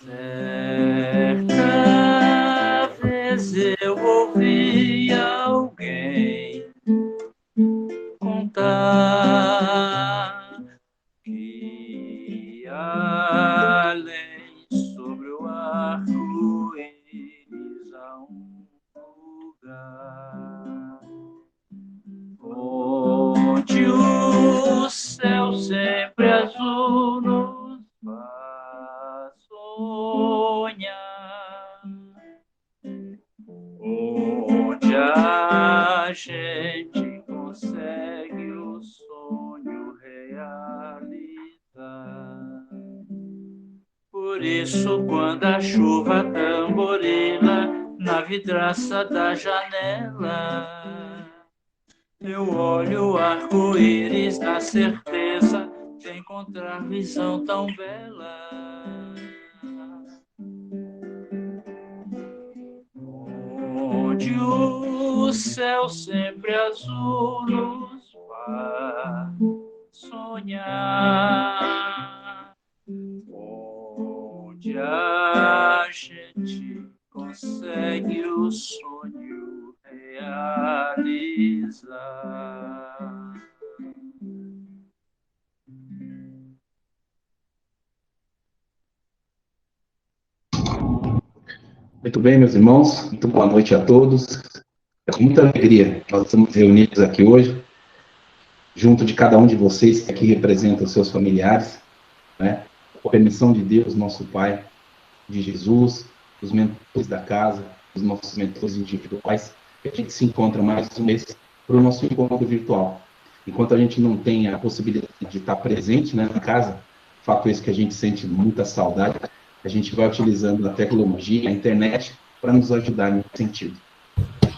Certa vez eu ouvi alguém contar que além sobre o arco-íris há um lugar onde o céu sempre azul nos faz sonhar, onde a gente consegue o sonho realizar. Por isso, quando a chuva tamborila na vidraça da janela, eu olho o arco-íris na certeza de encontrar visão tão bela. Onde o céu sempre azul nos faz sonhar, onde a gente consegue o sonho realizar. Muito bem, meus irmãos, muito boa noite a todos. É com muita alegria que nós estamos reunidos aqui hoje, junto de cada um de vocês que aqui representa os seus familiares, né? Com a permissão de Deus, nosso Pai, de Jesus, dos mentores da casa, dos nossos mentores individuais, que a gente se encontra mais um mês para o nosso encontro virtual. Enquanto a gente não tem a possibilidade de estar presente, né, na casa, fato esse que a gente sente muita saudade, a gente vai utilizando a tecnologia, a internet, para nos ajudar nesse sentido.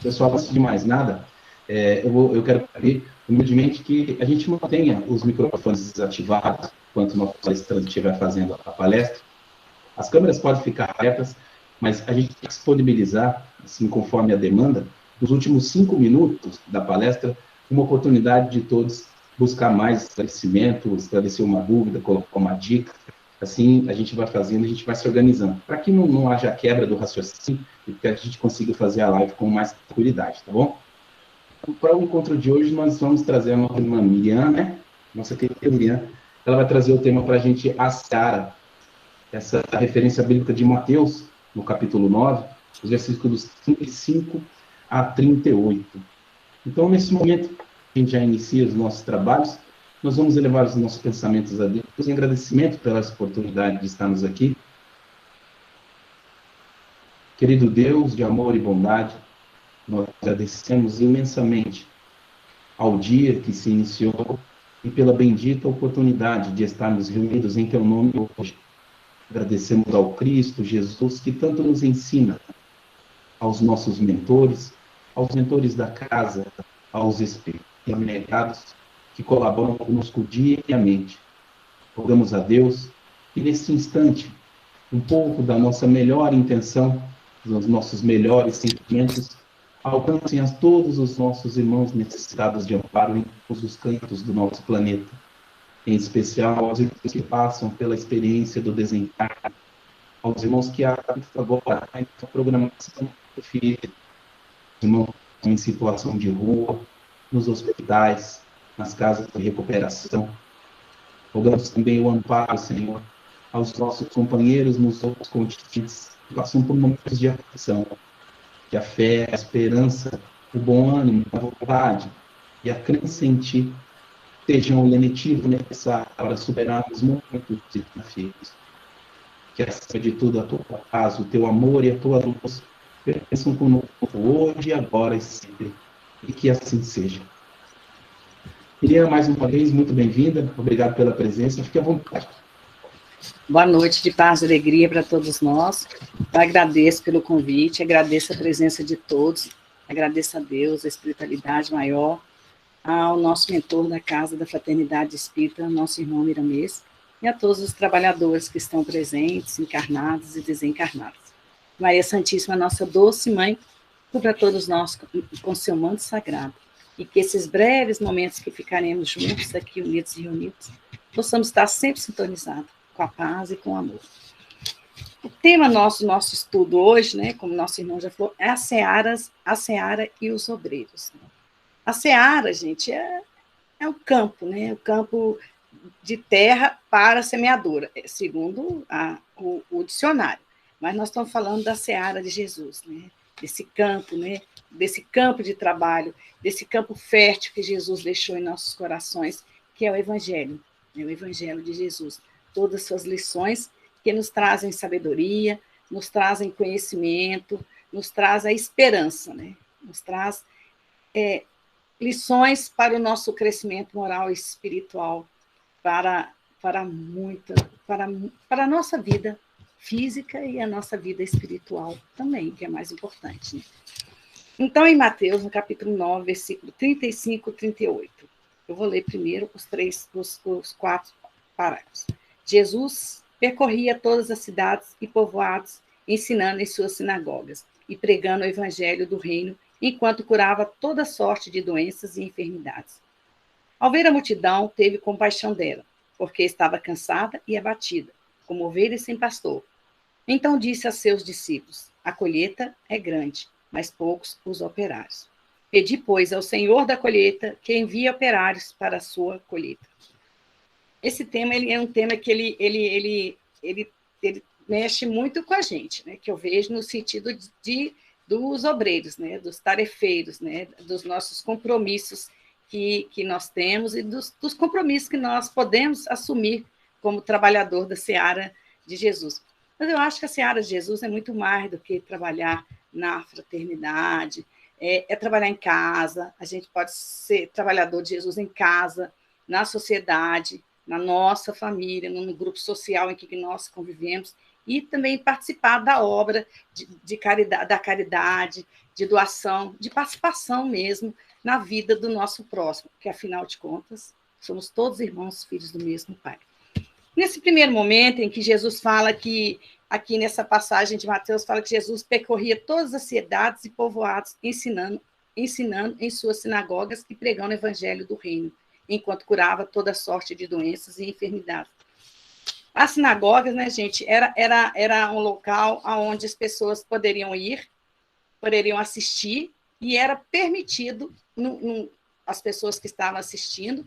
Pessoal, antes de mais nada, eu quero pedir humildemente que a gente mantenha os microfones desativados enquanto o nosso palestrante estiver fazendo a palestra. As câmeras podem ficar abertas, mas a gente tem que disponibilizar, assim, conforme a demanda, nos últimos 5 minutos da palestra, uma oportunidade de todos buscar mais esclarecimento, esclarecer uma dúvida, colocar uma dica. Assim, a gente vai fazendo, a gente vai se organizando, para que não haja quebra do raciocínio e que a gente consiga fazer a live com mais tranquilidade, tá bom? Para o encontro de hoje, nós vamos trazer a nossa irmã Miriam, né? Nossa querida Miriam. Ela vai trazer o tema para a gente, a seara. Essa referência bíblica de Mateus, no capítulo 9, os versículos 35 a 38. Então, nesse momento, a gente já inicia os nossos trabalhos, nós vamos elevar os nossos pensamentos a Deus em agradecimento pela oportunidade de estarmos aqui. Querido Deus de amor e bondade, nós agradecemos imensamente ao dia que se iniciou e pela bendita oportunidade de estarmos reunidos em Teu nome hoje. Agradecemos ao Cristo Jesus, que tanto nos ensina, aos nossos mentores, aos mentores da casa, aos espíritos abnegados, que colaboram conosco diariamente. Rogamos a Deus que, nesse instante, um pouco da nossa melhor intenção, dos nossos melhores sentimentos, alcancem a todos os nossos irmãos necessitados de amparo em todos os cantos do nosso planeta, em especial aos irmãos que passam pela experiência do desencarne, aos irmãos que agora a programação preferida, irmãos em situação de rua, nos hospitais, nas casas de recuperação. Rogamos também o amparo, Senhor, aos nossos companheiros nos outros continentes que passam por momentos de aflição, que a fé, a esperança, o bom ânimo, a vontade e a crença em Ti sejam o lenitivo necessário para superarmos muitos desafios. Que, acima de tudo, a Tua paz, o Teu amor e a Tua luz permaneçam conosco hoje, agora e sempre. E que assim seja. Miriam, mais uma vez, muito bem-vinda. Obrigado pela presença. Fique à vontade. Boa noite, de paz e alegria para todos nós. Eu agradeço pelo convite, agradeço a presença de todos, agradeço a Deus, a espiritualidade maior, ao nosso mentor da Casa da Fraternidade Espírita, nosso irmão Miramês, e a todos os trabalhadores que estão presentes, encarnados e desencarnados. Maria Santíssima, nossa doce mãe, cubra todos nós com seu manto sagrado, e que esses breves momentos que ficaremos juntos aqui, unidos e reunidos, possamos estar sempre sintonizados com a paz e com o amor. O tema nosso estudo hoje, né, como nosso irmão já falou, é a seara e os obreiros. A seara, gente, é o campo, né, o campo de terra para a semeadura, segundo o dicionário. Mas nós estamos falando da seara de Jesus, né, desse campo, né, desse campo de trabalho, desse campo fértil que Jesus deixou em nossos corações, que é o Evangelho, né, o Evangelho de Jesus. Todas as suas lições que nos trazem sabedoria, nos trazem conhecimento, nos traz a esperança, né? Nos traz lições para o nosso crescimento moral e espiritual, para a nossa vida física e a nossa vida espiritual também, que é mais importante. Né? Então, em Mateus, no capítulo 9, versículo 35 e 38, eu vou ler primeiro os 4 parágrafos. Jesus percorria todas as cidades e povoados, ensinando em suas sinagogas e pregando o evangelho do reino, enquanto curava toda sorte de doenças e enfermidades. Ao ver a multidão, teve compaixão dela, porque estava cansada e abatida, como ovelha sem pastor. Então disse a seus discípulos: a colheita é grande, mas poucos os operários. Pedi, pois, ao Senhor da colheita que envie operários para a sua colheita. Esse tema ele é um tema que ele mexe muito com a gente, né? Que eu vejo no sentido dos obreiros, né? Dos tarefeiros, né? Dos nossos compromissos que nós temos e dos compromissos que nós podemos assumir como trabalhador da seara de Jesus. Mas eu acho que a seara de Jesus é muito mais do que trabalhar na fraternidade, é trabalhar em casa, a gente pode ser trabalhador de Jesus em casa, na sociedade, na nossa família, no grupo social em que nós convivemos, e também participar da obra de caridade, da caridade, de doação, de participação mesmo na vida do nosso próximo, que, afinal de contas, somos todos irmãos, filhos do mesmo Pai. Nesse primeiro momento em que Jesus fala que, aqui nessa passagem de Mateus, fala que Jesus percorria todas as cidades e povoados, ensinando em suas sinagogas e pregando o evangelho do reino, enquanto curava toda sorte de doenças e enfermidades. As sinagogas, né, gente, era um local onde as pessoas poderiam ir, poderiam assistir, e era permitido as pessoas que estavam assistindo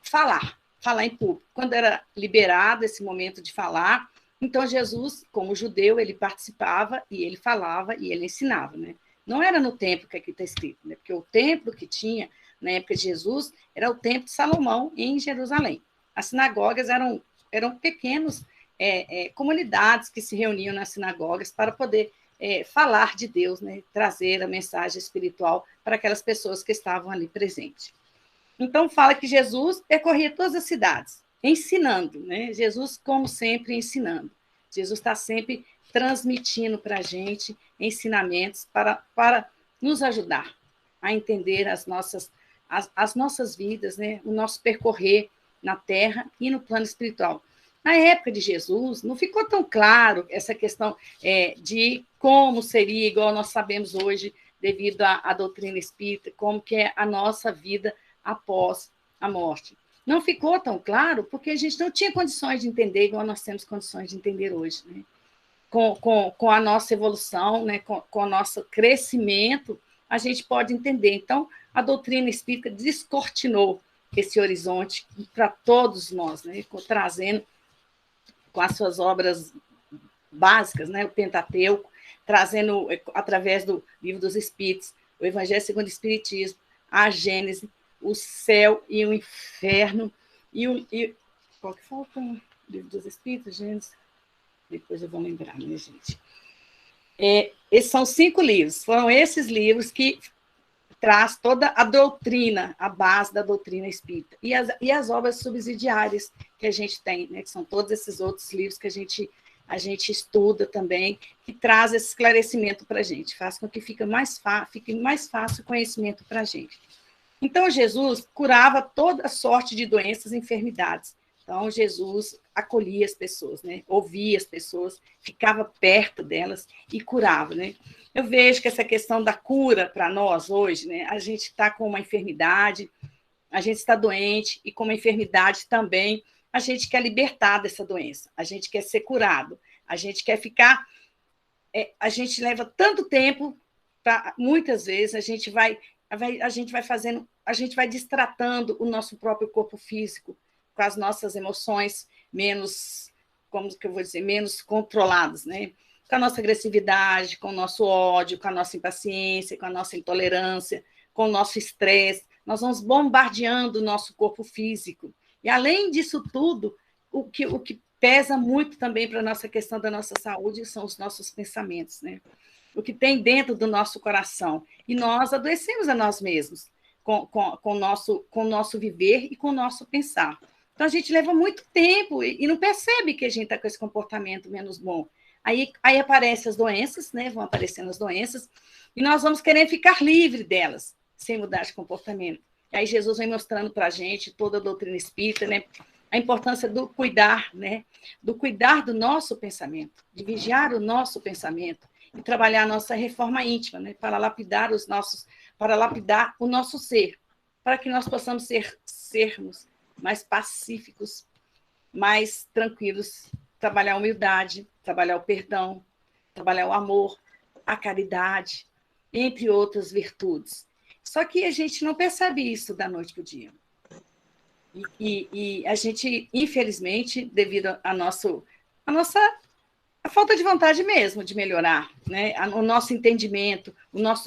falar em público. Quando era liberado esse momento de falar, então Jesus, como judeu, ele participava e ele falava e ele ensinava, né? Não era no templo que aqui está escrito, né? Porque o templo que tinha na época de Jesus era o templo de Salomão em Jerusalém. As sinagogas eram pequenas comunidades que se reuniam nas sinagogas para poder falar de Deus, né? Trazer a mensagem espiritual para aquelas pessoas que estavam ali presentes. Então, fala que Jesus percorria todas as cidades, ensinando, né? Jesus, como sempre, ensinando. Jesus está sempre transmitindo para a gente ensinamentos para nos ajudar a entender as nossas vidas, né? O nosso percorrer na terra e no plano espiritual. Na época de Jesus, não ficou tão claro essa questão de como seria, igual nós sabemos hoje, devido à doutrina espírita, como que é a nossa vida após a morte. Não ficou tão claro porque a gente não tinha condições de entender igual nós temos condições de entender hoje, né? Com a nossa evolução, né? com o nosso crescimento, a gente pode entender. Então, a doutrina espírita descortinou esse horizonte para todos nós, né? Trazendo com as suas obras básicas, né? O Pentateuco, trazendo, através do Livro dos Espíritos, o Evangelho segundo o Espiritismo, a Gênese, o céu e o inferno, qual que falta? O Livro dos Espíritos, Gênesis? Depois eu vou lembrar, né, gente? Esses são 5 livros, foram esses livros que traz toda a doutrina, a base da doutrina espírita, e as obras subsidiárias que a gente tem, né, que são todos esses outros livros que a gente estuda também, que traz esse esclarecimento para a gente, faz com que fique mais fácil o conhecimento para a gente. Então, Jesus curava toda sorte de doenças e enfermidades. Então, Jesus acolhia as pessoas, né? Ouvia as pessoas, ficava perto delas e curava, né? Eu vejo que essa questão da cura para nós hoje, né? A gente está com uma enfermidade, a gente está doente, e com uma enfermidade também, a gente quer libertar dessa doença, a gente quer ser curado. A gente quer ficar... a gente leva tanto tempo, muitas vezes a gente vai fazendo, a gente vai destratando o nosso próprio corpo físico com as nossas emoções menos, como que eu vou dizer, menos controladas, né? Com a nossa agressividade, com o nosso ódio, com a nossa impaciência, com a nossa intolerância, com o nosso estresse. Nós vamos bombardeando o nosso corpo físico. E, além disso tudo, o que pesa muito também para a nossa questão da nossa saúde são os nossos pensamentos, né? O que tem dentro do nosso coração. E nós adoecemos a nós mesmos com o nosso viver e com o nosso pensar. Então, a gente leva muito tempo e não percebe que a gente está com esse comportamento menos bom. Aí aparecem as doenças, né? Vão aparecendo as doenças, e nós vamos querer ficar livre delas, sem mudar de comportamento. E aí Jesus vem mostrando para a gente, toda a doutrina espírita, né? A importância do cuidar, né? Do cuidar do nosso pensamento, de vigiar o nosso pensamento e trabalhar a nossa reforma íntima, né? Para lapidar o nosso ser, para que nós possamos sermos mais pacíficos, mais tranquilos, trabalhar a humildade, trabalhar o perdão, trabalhar o amor, a caridade, entre outras virtudes. Só que a gente não percebe isso da noite para o dia. E a gente, infelizmente, devido a falta de vontade mesmo de melhorar, né? O nosso entendimento,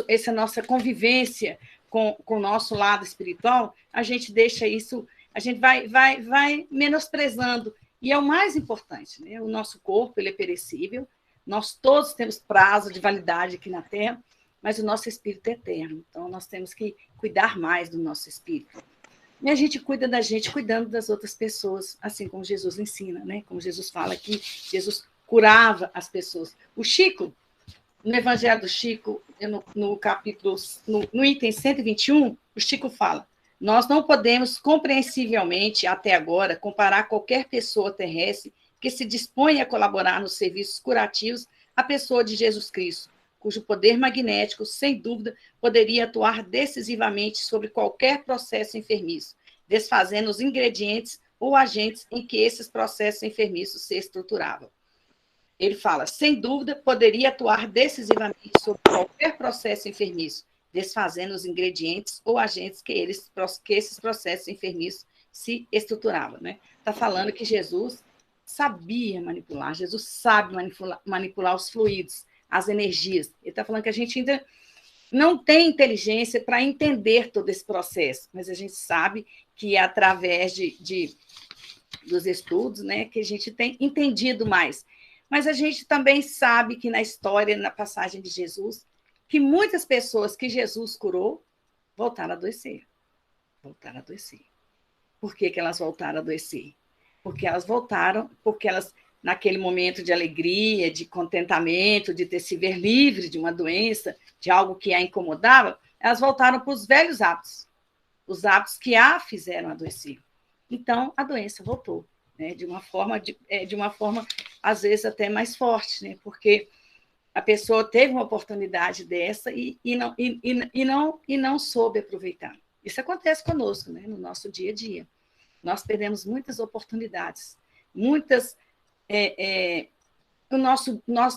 essa nossa convivência com o nosso lado espiritual, a gente deixa isso, a gente vai menosprezando. E é o mais importante, né? O nosso corpo, ele é perecível, nós todos temos prazo de validade aqui na Terra, mas o nosso espírito é eterno. Então, nós temos que cuidar mais do nosso espírito. E a gente cuida da gente cuidando das outras pessoas, assim como Jesus ensina, né? Como Jesus fala aqui, Jesus curava as pessoas. O Chico, no Evangelho do Chico, no capítulo, no item 121, o Chico fala: nós não podemos compreensivelmente, até agora, comparar qualquer pessoa terrestre que se dispõe a colaborar nos serviços curativos à pessoa de Jesus Cristo, cujo poder magnético, sem dúvida, poderia atuar decisivamente sobre qualquer processo enfermiço, desfazendo os ingredientes ou agentes em que esses processos enfermiços se estruturavam. Ele fala, sem dúvida, poderia atuar decisivamente sobre qualquer processo enfermiço, desfazendo os ingredientes ou agentes que esses processos enfermiços se estruturavam. Né? Está falando que Jesus sabia manipular, Jesus sabe manipular os fluidos, as energias. Ele está falando que a gente ainda não tem inteligência para entender todo esse processo, mas a gente sabe que é através dos estudos, né, que a gente tem entendido mais. Mas a gente também sabe que na história, na passagem de Jesus, que muitas pessoas que Jesus curou voltaram a adoecer. Voltaram a adoecer. Por que elas voltaram a adoecer? Porque elas, naquele momento de alegria, de contentamento, de ter se ver livre de uma doença, de algo que a incomodava, elas voltaram para os velhos hábitos, os hábitos que a fizeram adoecer. Então, a doença voltou, né? de uma forma, às vezes, até mais forte, né? Porque a pessoa teve uma oportunidade dessa e não soube aproveitar. Isso acontece conosco, né? No nosso dia a dia. Nós perdemos muitas oportunidades, nós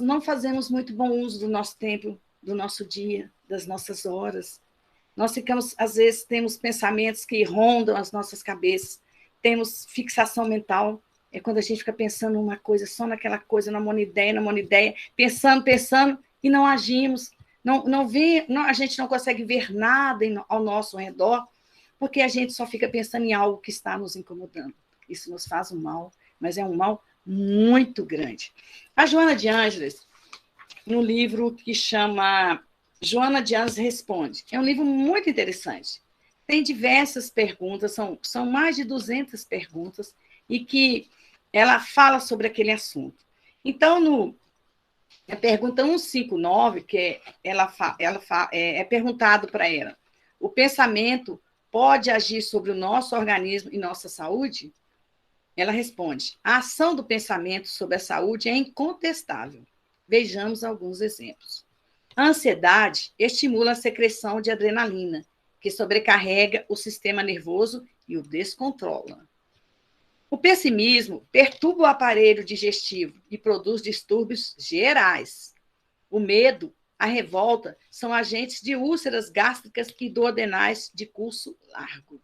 não fazemos muito bom uso do nosso tempo, do nosso dia, das nossas horas. Nós ficamos, às vezes, temos pensamentos que rondam as nossas cabeças, temos fixação mental, é quando a gente fica pensando numa coisa, só naquela coisa, numa ideia, pensando, e não agimos, a gente não consegue ver nada ao nosso redor, porque a gente só fica pensando em algo que está nos incomodando. Isso nos faz um mal, mas é um mal muito grande. A Joana de Ângeles, no livro que chama Joana de Ângeles Responde, é um livro muito interessante. Tem diversas perguntas, são mais de 200 perguntas, e que ela fala sobre aquele assunto. Então, a pergunta 159, que é perguntado para ela, o pensamento pode agir sobre o nosso organismo e nossa saúde? Ela responde, a ação do pensamento sobre a saúde é incontestável. Vejamos alguns exemplos. A ansiedade estimula a secreção de adrenalina, que sobrecarrega o sistema nervoso e o descontrola. O pessimismo perturba o aparelho digestivo e produz distúrbios gerais. O medo, a revolta, são agentes de úlceras gástricas e duodenais de curso largo.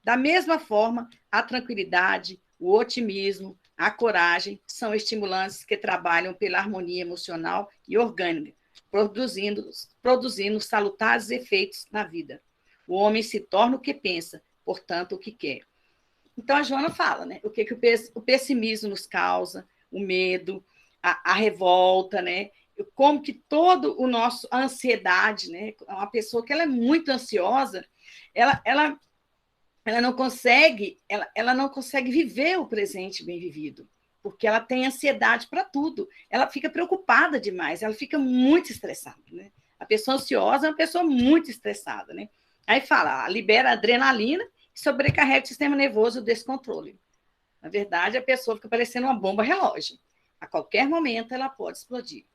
Da mesma forma, a tranquilidade, o otimismo, a coragem são estimulantes que trabalham pela harmonia emocional e orgânica, produzindo salutares efeitos na vida. O homem se torna o que pensa, portanto, o que quer. Então, a Joana fala, né? O que o pessimismo nos causa, o medo, a revolta, né? Como que todo o nosso, a ansiedade, né? Uma pessoa que ela é muito ansiosa, ela não consegue, ela não consegue viver o presente bem vivido, porque ela tem ansiedade para tudo. Ela fica preocupada demais, ela fica muito estressada, né? A pessoa ansiosa é uma pessoa muito estressada, né? Aí fala, libera adrenalina e sobrecarrega o sistema nervoso e o descontrole. Na verdade, a pessoa fica parecendo uma bomba relógio. A qualquer momento ela pode explodir.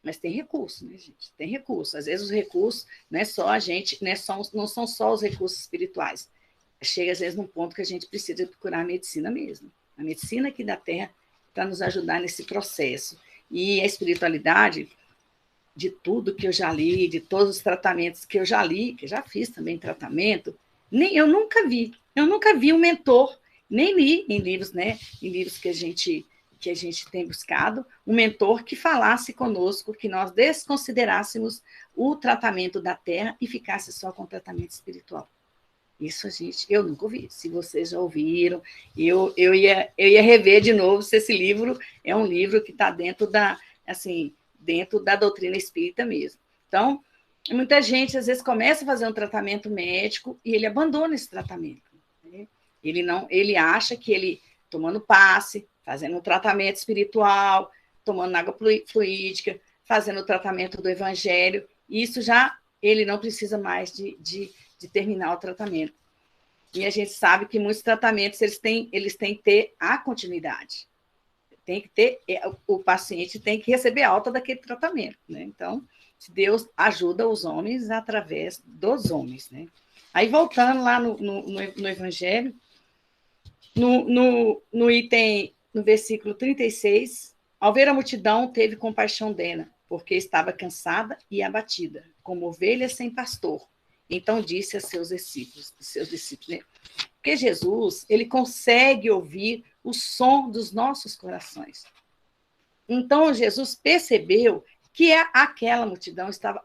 Mas tem recurso, né, gente? Tem recurso. Às vezes os recursos não é só a gente, não são só os recursos espirituais. Chega às vezes num ponto que a gente precisa procurar a medicina mesmo. A medicina aqui da Terra para nos ajudar nesse processo. E a espiritualidade, de tudo que eu já li, de todos os tratamentos que eu já li, que eu já fiz também tratamento, eu nunca vi um mentor, nem li em livros, né? Em livros que a gente tem buscado, um mentor que falasse conosco, que nós desconsiderássemos o tratamento da Terra e ficasse só com o tratamento espiritual. Isso, gente, eu nunca ouvi. Se vocês já ouviram, eu ia rever de novo se esse livro é um livro que está dentro da doutrina espírita mesmo. Então, muita gente, às vezes, começa a fazer um tratamento médico e ele abandona esse tratamento. Né? Ele acha que ele, tomando passe, fazendo um tratamento espiritual, tomando água fluídica, fazendo o tratamento do evangelho, isso já, ele não precisa mais de terminar o tratamento. E a gente sabe que muitos tratamentos, eles têm que ter a continuidade. O paciente tem que receber alta daquele tratamento, né? Então, Deus ajuda os homens através dos homens, né? Aí, voltando lá no Evangelho, no versículo 36, ao ver a multidão, teve compaixão dela, porque estava cansada e abatida, como ovelha sem pastor. Então, disse a seus discípulos, né? Porque Jesus, ele consegue ouvir o som dos nossos corações. Então, Jesus percebeu que aquela multidão estava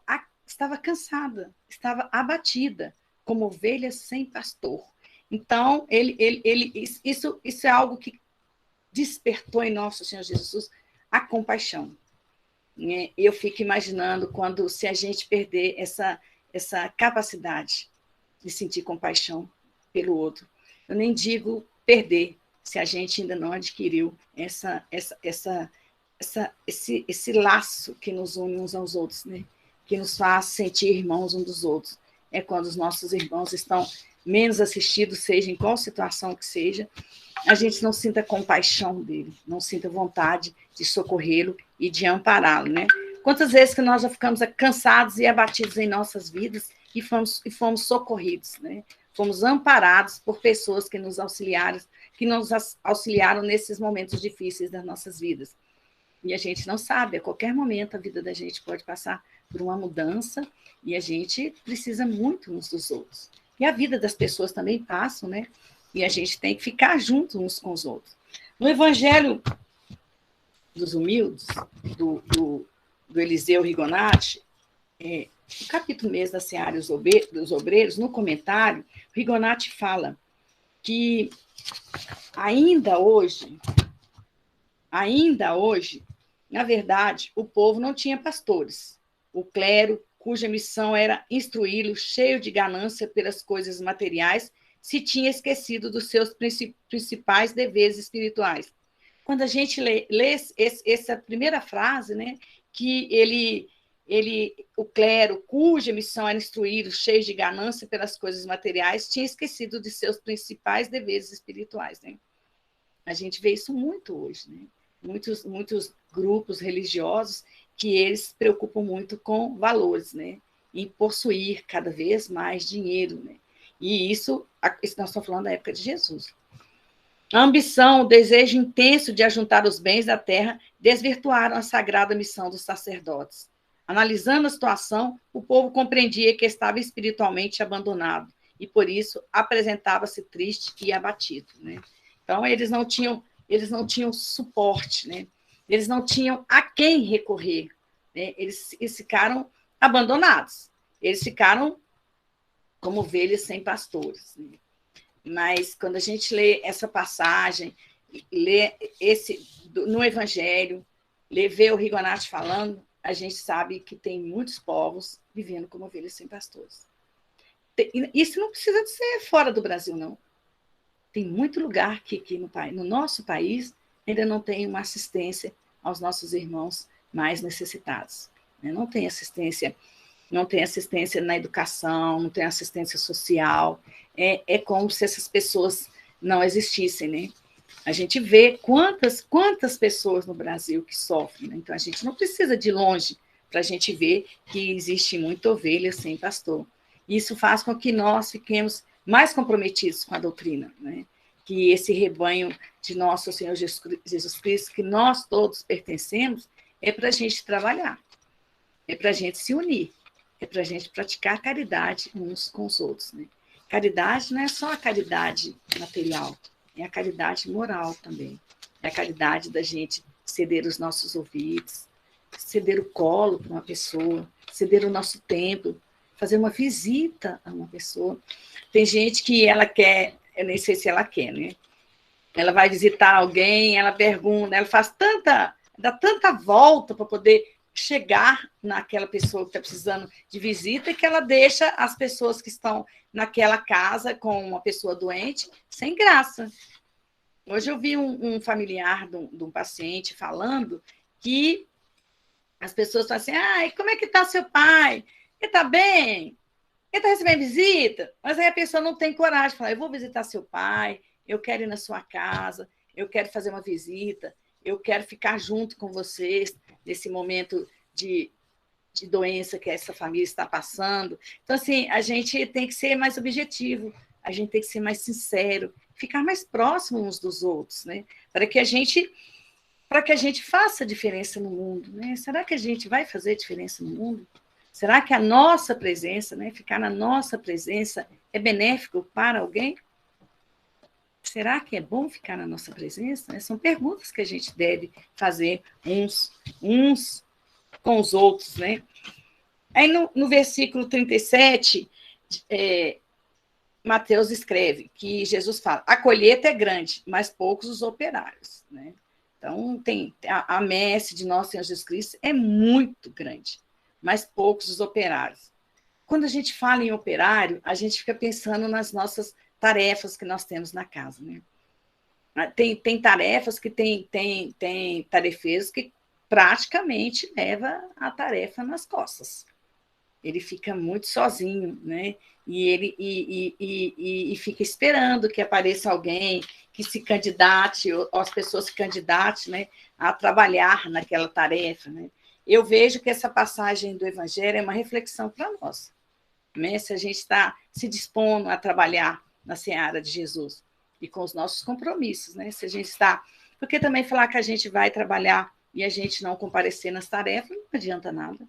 cansada, estava abatida, como ovelhas sem pastor. Então, isso é algo que despertou em nosso Senhor Jesus a compaixão. Eu fico imaginando se a gente perder essa capacidade de sentir compaixão pelo outro. Eu nem digo perder, se a gente ainda não adquiriu esse laço que nos une uns aos outros, né? Que nos faz sentir irmãos uns dos outros. É quando os nossos irmãos estão menos assistidos, seja em qual situação que seja, a gente não sinta compaixão dele, não sinta vontade de socorrê-lo e de ampará-lo, né? Quantas vezes que nós já ficamos cansados e abatidos em nossas vidas e fomos socorridos, né? Fomos amparados por pessoas que nos auxiliaram nesses momentos difíceis das nossas vidas. E a gente não sabe, a qualquer momento a vida da gente pode passar por uma mudança e a gente precisa muito uns dos outros. E a vida das pessoas também passa, né? E a gente tem que ficar juntos uns com os outros. No Evangelho dos Humildes, do Eliseu Rigonati, no capítulo mesmo da Seara dos Obreiros, no comentário, Rigonati fala que ainda hoje, na verdade, o povo não tinha pastores. O clero, cuja missão era instruí-lo, cheio de ganância pelas coisas materiais, se tinha esquecido dos seus principais deveres espirituais. Quando a gente lê essa primeira frase, né, que o clero, cuja missão era instruí-lo, cheio de ganância pelas coisas materiais, tinha esquecido de seus principais deveres espirituais, né? A gente vê isso muito hoje, né? Muitos grupos religiosos que eles se preocupam muito com valores, né? Em possuir cada vez mais dinheiro, né? E isso nós estamos falando da época de Jesus. A ambição, o desejo intenso de ajuntar os bens da terra desvirtuaram a sagrada missão dos sacerdotes. Analisando a situação, o povo compreendia que estava espiritualmente abandonado e, por isso, apresentava-se triste e abatido, né? Então, eles não tinham suporte, né? Eles não tinham a quem recorrer, né? Eles ficaram abandonados. Eles ficaram como ovelhas sem pastores, né? Mas, quando a gente lê essa passagem, lê no Evangelho, vê o Rigonati falando, a gente sabe que tem muitos povos vivendo como ovelhas sem pastores. Isso não precisa de ser fora do Brasil, não. Tem muito lugar que aqui no nosso país ainda não tem uma assistência aos nossos irmãos mais necessitados. Não tem assistência na educação, não tem assistência social. É como se essas pessoas não existissem, né? A gente vê quantas pessoas no Brasil que sofrem, né? Então, a gente não precisa de longe para a gente ver que existe muita ovelha sem pastor. Isso faz com que nós fiquemos mais comprometidos com a doutrina, né? Que esse rebanho de nosso Senhor Jesus Cristo, que nós todos pertencemos, é para a gente trabalhar, é para a gente se unir, é para a gente praticar caridade uns com os outros, né? Caridade não é só a caridade material, é a caridade moral também. É a caridade da gente ceder os nossos ouvidos, ceder o colo para uma pessoa, ceder o nosso tempo, fazer uma visita a uma pessoa. Tem gente que ela quer, eu nem sei se ela quer, né? Ela vai visitar alguém, ela pergunta, ela dá tanta volta para poder chegar naquela pessoa que está precisando de visita, que ela deixa as pessoas que estão naquela casa com uma pessoa doente sem graça. Hoje eu vi um familiar de um paciente falando que as pessoas falam assim, e como é que está seu pai? Ele está bem? Ele está recebendo visita? Mas aí a pessoa não tem coragem de falar, eu vou visitar seu pai, eu quero ir na sua casa, eu quero fazer uma visita, eu quero ficar junto com vocês nesse momento de doença que essa família está passando. Então, assim, a gente tem que ser mais objetivo, a gente tem que ser mais sincero, ficar mais próximo uns dos outros, né? Para que a gente faça diferença no mundo, né? Será que a gente vai fazer diferença no mundo? Será que a nossa presença, né, ficar na nossa presença, é benéfico para alguém? Será que é bom ficar na nossa presença? São perguntas que a gente deve fazer uns com os outros, né? Aí no versículo 37, Mateus escreve que Jesus fala, a colheita é grande, mas poucos os operários, né? Então, a messe de nosso Senhor Jesus Cristo é muito grande, mas poucos os operários. Quando a gente fala em operário, a gente fica pensando nas nossas tarefas que nós temos na casa, né? Tem tarefas que tem tarefeiros que praticamente leva a tarefa nas costas. Ele fica muito sozinho, né? E fica esperando que apareça alguém que se candidate, ou as pessoas se candidatem, né, a trabalhar naquela tarefa, né? Eu vejo que essa passagem do Evangelho é uma reflexão para nós, né? Se a gente está se dispondo a trabalhar na seara de Jesus e com os nossos compromissos, né? Se a gente está... Porque também falar que a gente vai trabalhar e a gente não comparecer nas tarefas não adianta nada,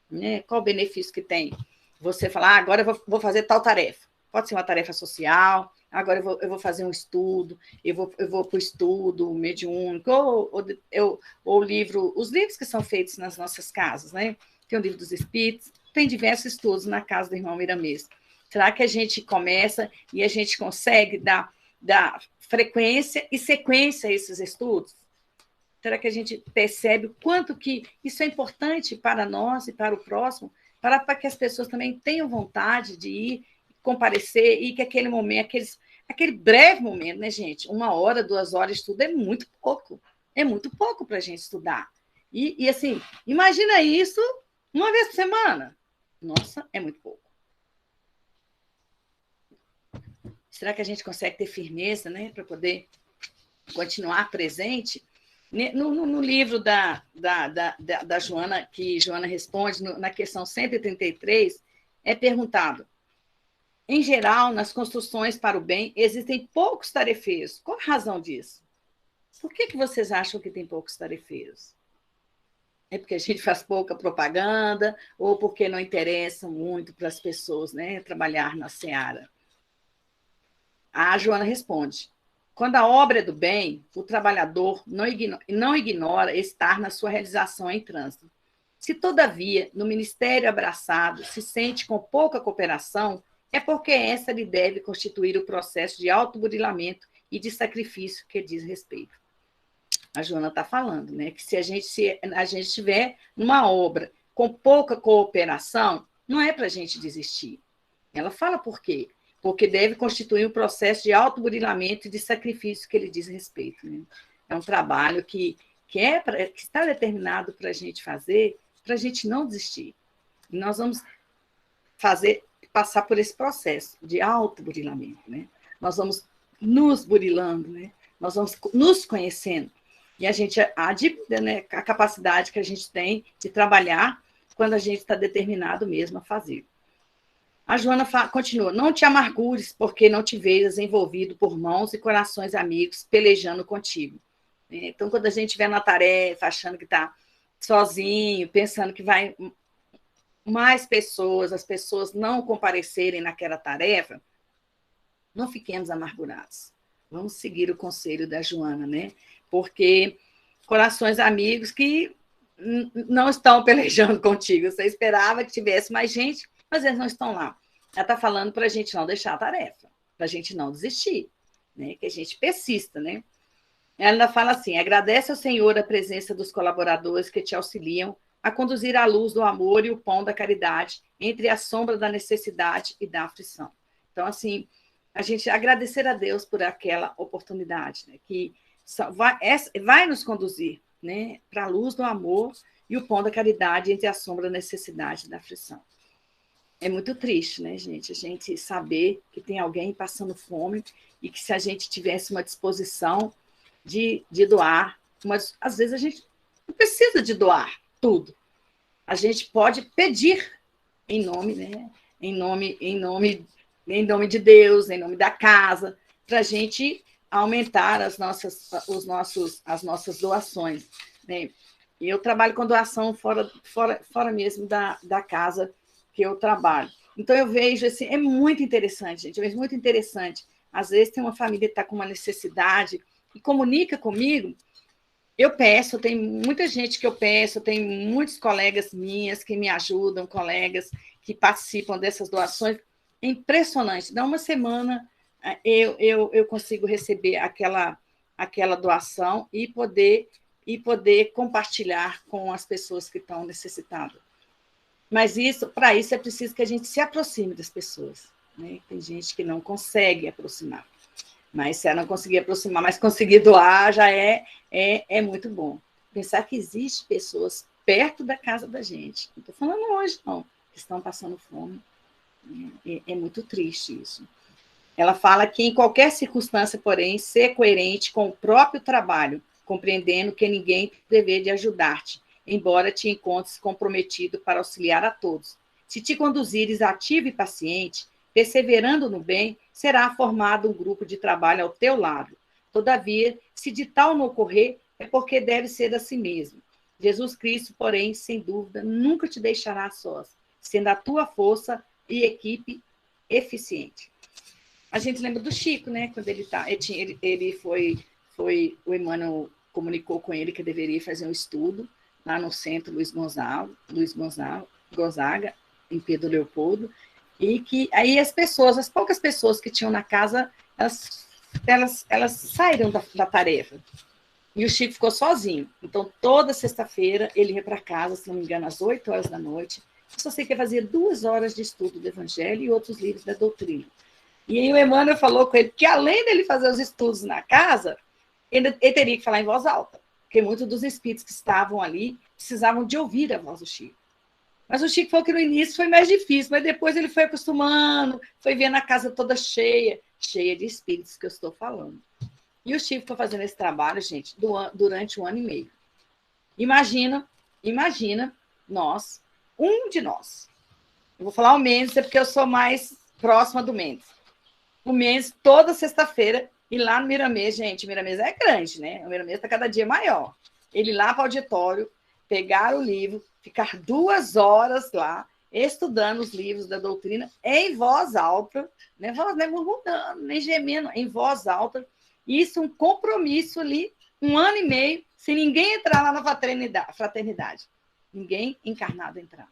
né? Qual o benefício que tem? Você falar, agora eu vou fazer tal tarefa. Pode ser uma tarefa social, agora eu vou fazer um estudo, eu vou para o estudo mediúnico, ou livro, os livros que são feitos nas nossas casas, né? Tem o livro dos Espíritos, tem diversos estudos na casa do irmão Miramês. Será que a gente começa e a gente consegue dar frequência e sequência a esses estudos? Será que a gente percebe o quanto que isso é importante para nós e para o próximo, para que as pessoas também tenham vontade de ir, comparecer, e que aquele momento, aquele breve momento, né, gente? 1 hora, 2 horas de estudo é muito pouco para a gente estudar. E assim, imagina isso uma vez por semana. Nossa, é muito pouco. Será que a gente consegue ter firmeza, né, para poder continuar presente? No livro da Joana, que Joana responde, na questão 133, é perguntado, em geral, nas construções para o bem, existem poucos tarefeiros. Qual a razão disso? Por que vocês acham que tem poucos tarefeiros? É porque a gente faz pouca propaganda ou porque não interessa muito para as pessoas, né, trabalhar na seara? A Joana responde: quando a obra é do bem, o trabalhador não ignora estar na sua realização em trânsito. Se, todavia, no ministério abraçado se sente com pouca cooperação, é porque essa lhe deve constituir o processo de autoburilamento e de sacrifício que diz respeito. A Joana está falando, né, que se a gente estiver numa obra com pouca cooperação, não é para a gente desistir. Ela fala por quê? Porque deve constituir um processo de autoburilamento e de sacrifício que ele diz respeito. Né? É um trabalho que está determinado para a gente fazer, para a gente não desistir. E nós vamos passar por esse processo de autoburilamento. Né? Nós vamos nos burilando, né? Nós vamos nos conhecendo. E a gente admira, né, a capacidade que a gente tem de trabalhar quando a gente está determinado mesmo a fazer. A Joana continua: não te amargures, porque não te vejas envolvido por mãos e corações amigos pelejando contigo. Então, quando a gente estiver na tarefa, achando que está sozinho, pensando que vai mais pessoas, as pessoas não comparecerem naquela tarefa, não fiquemos amargurados. Vamos seguir o conselho da Joana, né? Porque corações amigos que não estão pelejando contigo. Você esperava que tivesse mais gente, mas eles não estão lá. Ela está falando para a gente não deixar a tarefa, para a gente não desistir, né? Que a gente persista, né? Ela ainda fala assim: agradece ao Senhor a presença dos colaboradores que te auxiliam a conduzir a luz do amor e o pão da caridade entre a sombra da necessidade e da aflição. Então, assim, a gente agradecer a Deus por aquela oportunidade, né? Que vai nos conduzir, né, para a luz do amor e o pão da caridade entre a sombra da necessidade e da aflição. É muito triste, né, gente? A gente saber que tem alguém passando fome e que se a gente tivesse uma disposição de doar, às vezes a gente não precisa de doar tudo. A gente pode pedir em nome, né? Em nome de Deus, em nome da casa, para a gente aumentar as nossas doações. Né? Eu trabalho com doação fora mesmo da casa que eu trabalho. Então, eu vejo, assim, é muito interessante, gente, é muito interessante. Às vezes, tem uma família que está com uma necessidade e comunica comigo, eu peço, tem muita gente que eu peço, tem muitos colegas minhas que me ajudam, colegas que participam dessas doações. É impressionante. Dá uma semana, eu consigo receber aquela doação e poder compartilhar com as pessoas que estão necessitadas. Mas para isso é preciso que a gente se aproxime das pessoas. Né? Tem gente que não consegue aproximar. Mas se ela não conseguir aproximar, mas conseguir doar, já é muito bom. Pensar que existem pessoas perto da casa da gente. Não estou falando hoje, não, que estão passando fome. É muito triste isso. Ela fala que, em qualquer circunstância, porém, ser coerente com o próprio trabalho, compreendendo que ninguém tem dever de ajudar-te, embora te encontres comprometido para auxiliar a todos. Se te conduzires ativo e paciente, perseverando no bem, será formado um grupo de trabalho ao teu lado. Todavia, se de tal não ocorrer, é porque deve ser assim mesmo. Jesus Cristo, porém, sem dúvida, nunca te deixará sós, sendo a tua força e equipe eficiente. A gente lembra do Chico, né? Quando ele foi, o Emmanuel comunicou com ele que deveria fazer um estudo lá no centro Luiz Gonzaga, em Pedro Leopoldo, e que aí as poucas pessoas que tinham na casa, elas saíram da tarefa. E o Chico ficou sozinho. Então, toda sexta-feira, ele ia para casa, se não me engano, às 8 horas da noite. Eu só sei que fazia 2 horas de estudo do Evangelho e outros livros da doutrina. E aí o Emmanuel falou com ele que, além dele fazer os estudos na casa, ele teria que falar em voz alta, porque muitos dos espíritos que estavam ali precisavam de ouvir a voz do Chico. Mas o Chico falou que no início foi mais difícil, mas depois ele foi acostumando, foi vendo a casa toda cheia de espíritos que eu estou falando. E o Chico foi fazendo esse trabalho, gente, durante 1 ano e meio. Imagina nós, um de nós. Eu vou falar o menos, é porque eu sou mais próxima do Mendes. O Mendes, toda sexta-feira, e lá no Miramês, gente, o Miramês é grande, né? O Miramês está cada dia maior. Ele lá para o auditório, pegar o livro, ficar 2 horas lá, estudando os livros da doutrina em voz alta, nem murmurando, nem gemendo, em voz alta. Isso é um compromisso ali, 1 ano e meio, se ninguém entrar lá na fraternidade. Ninguém encarnado entrar.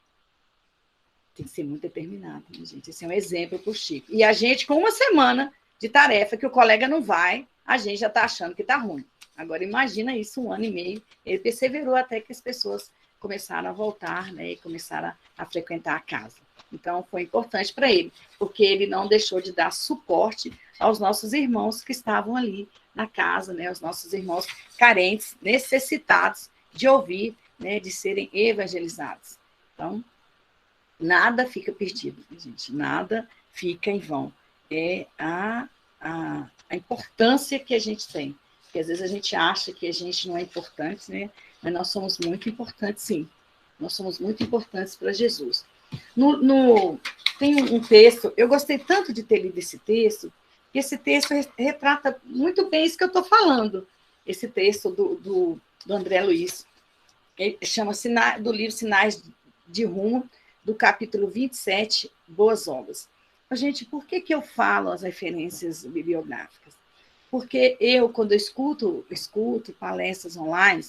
Tem que ser muito determinado, né, gente? Esse é um exemplo para o Chico. E a gente, com 1 semana de tarefa, que o colega não vai, a gente já está achando que está ruim. Agora, imagina isso, 1 ano e meio. Ele perseverou até que as pessoas começaram a voltar, né, e começaram a frequentar a casa. Então, foi importante para ele, porque ele não deixou de dar suporte aos nossos irmãos que estavam ali na casa, né, os nossos irmãos carentes, necessitados de ouvir, né, de serem evangelizados. Então, nada fica perdido, gente, nada fica em vão. É a importância que a gente tem. Porque às vezes a gente acha que a gente não é importante, né? Mas nós somos muito importantes, sim. Nós somos muito importantes para Jesus. Tem um texto, eu gostei tanto de ter lido esse texto, que esse texto retrata muito bem isso que eu estou falando. Esse texto do André Luiz. Ele chama do livro Sinais de Rumo, do capítulo 27, Boas Obras. Gente, por que eu falo as referências bibliográficas? Porque eu, quando eu escuto palestras online,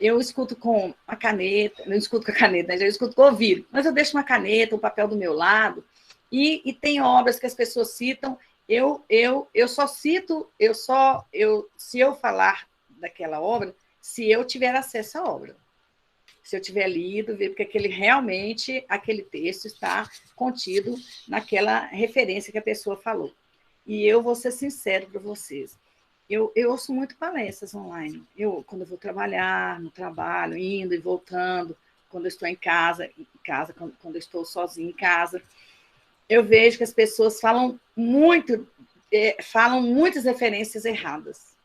eu escuto com a caneta, não escuto com a caneta, eu escuto com o ouvido, mas eu deixo uma caneta, um papel do meu lado, e tem obras que as pessoas citam, eu só cito, se eu falar daquela obra, se eu tiver acesso à obra. Se eu tiver lido, ver porque aquele texto está contido naquela referência que a pessoa falou. E eu vou ser sincero para vocês. Eu ouço muito palestras online. Quando eu vou trabalhar, no trabalho, indo e voltando, quando eu estou em casa, quando eu estou sozinha em casa, eu vejo que as pessoas falam muitas referências erradas.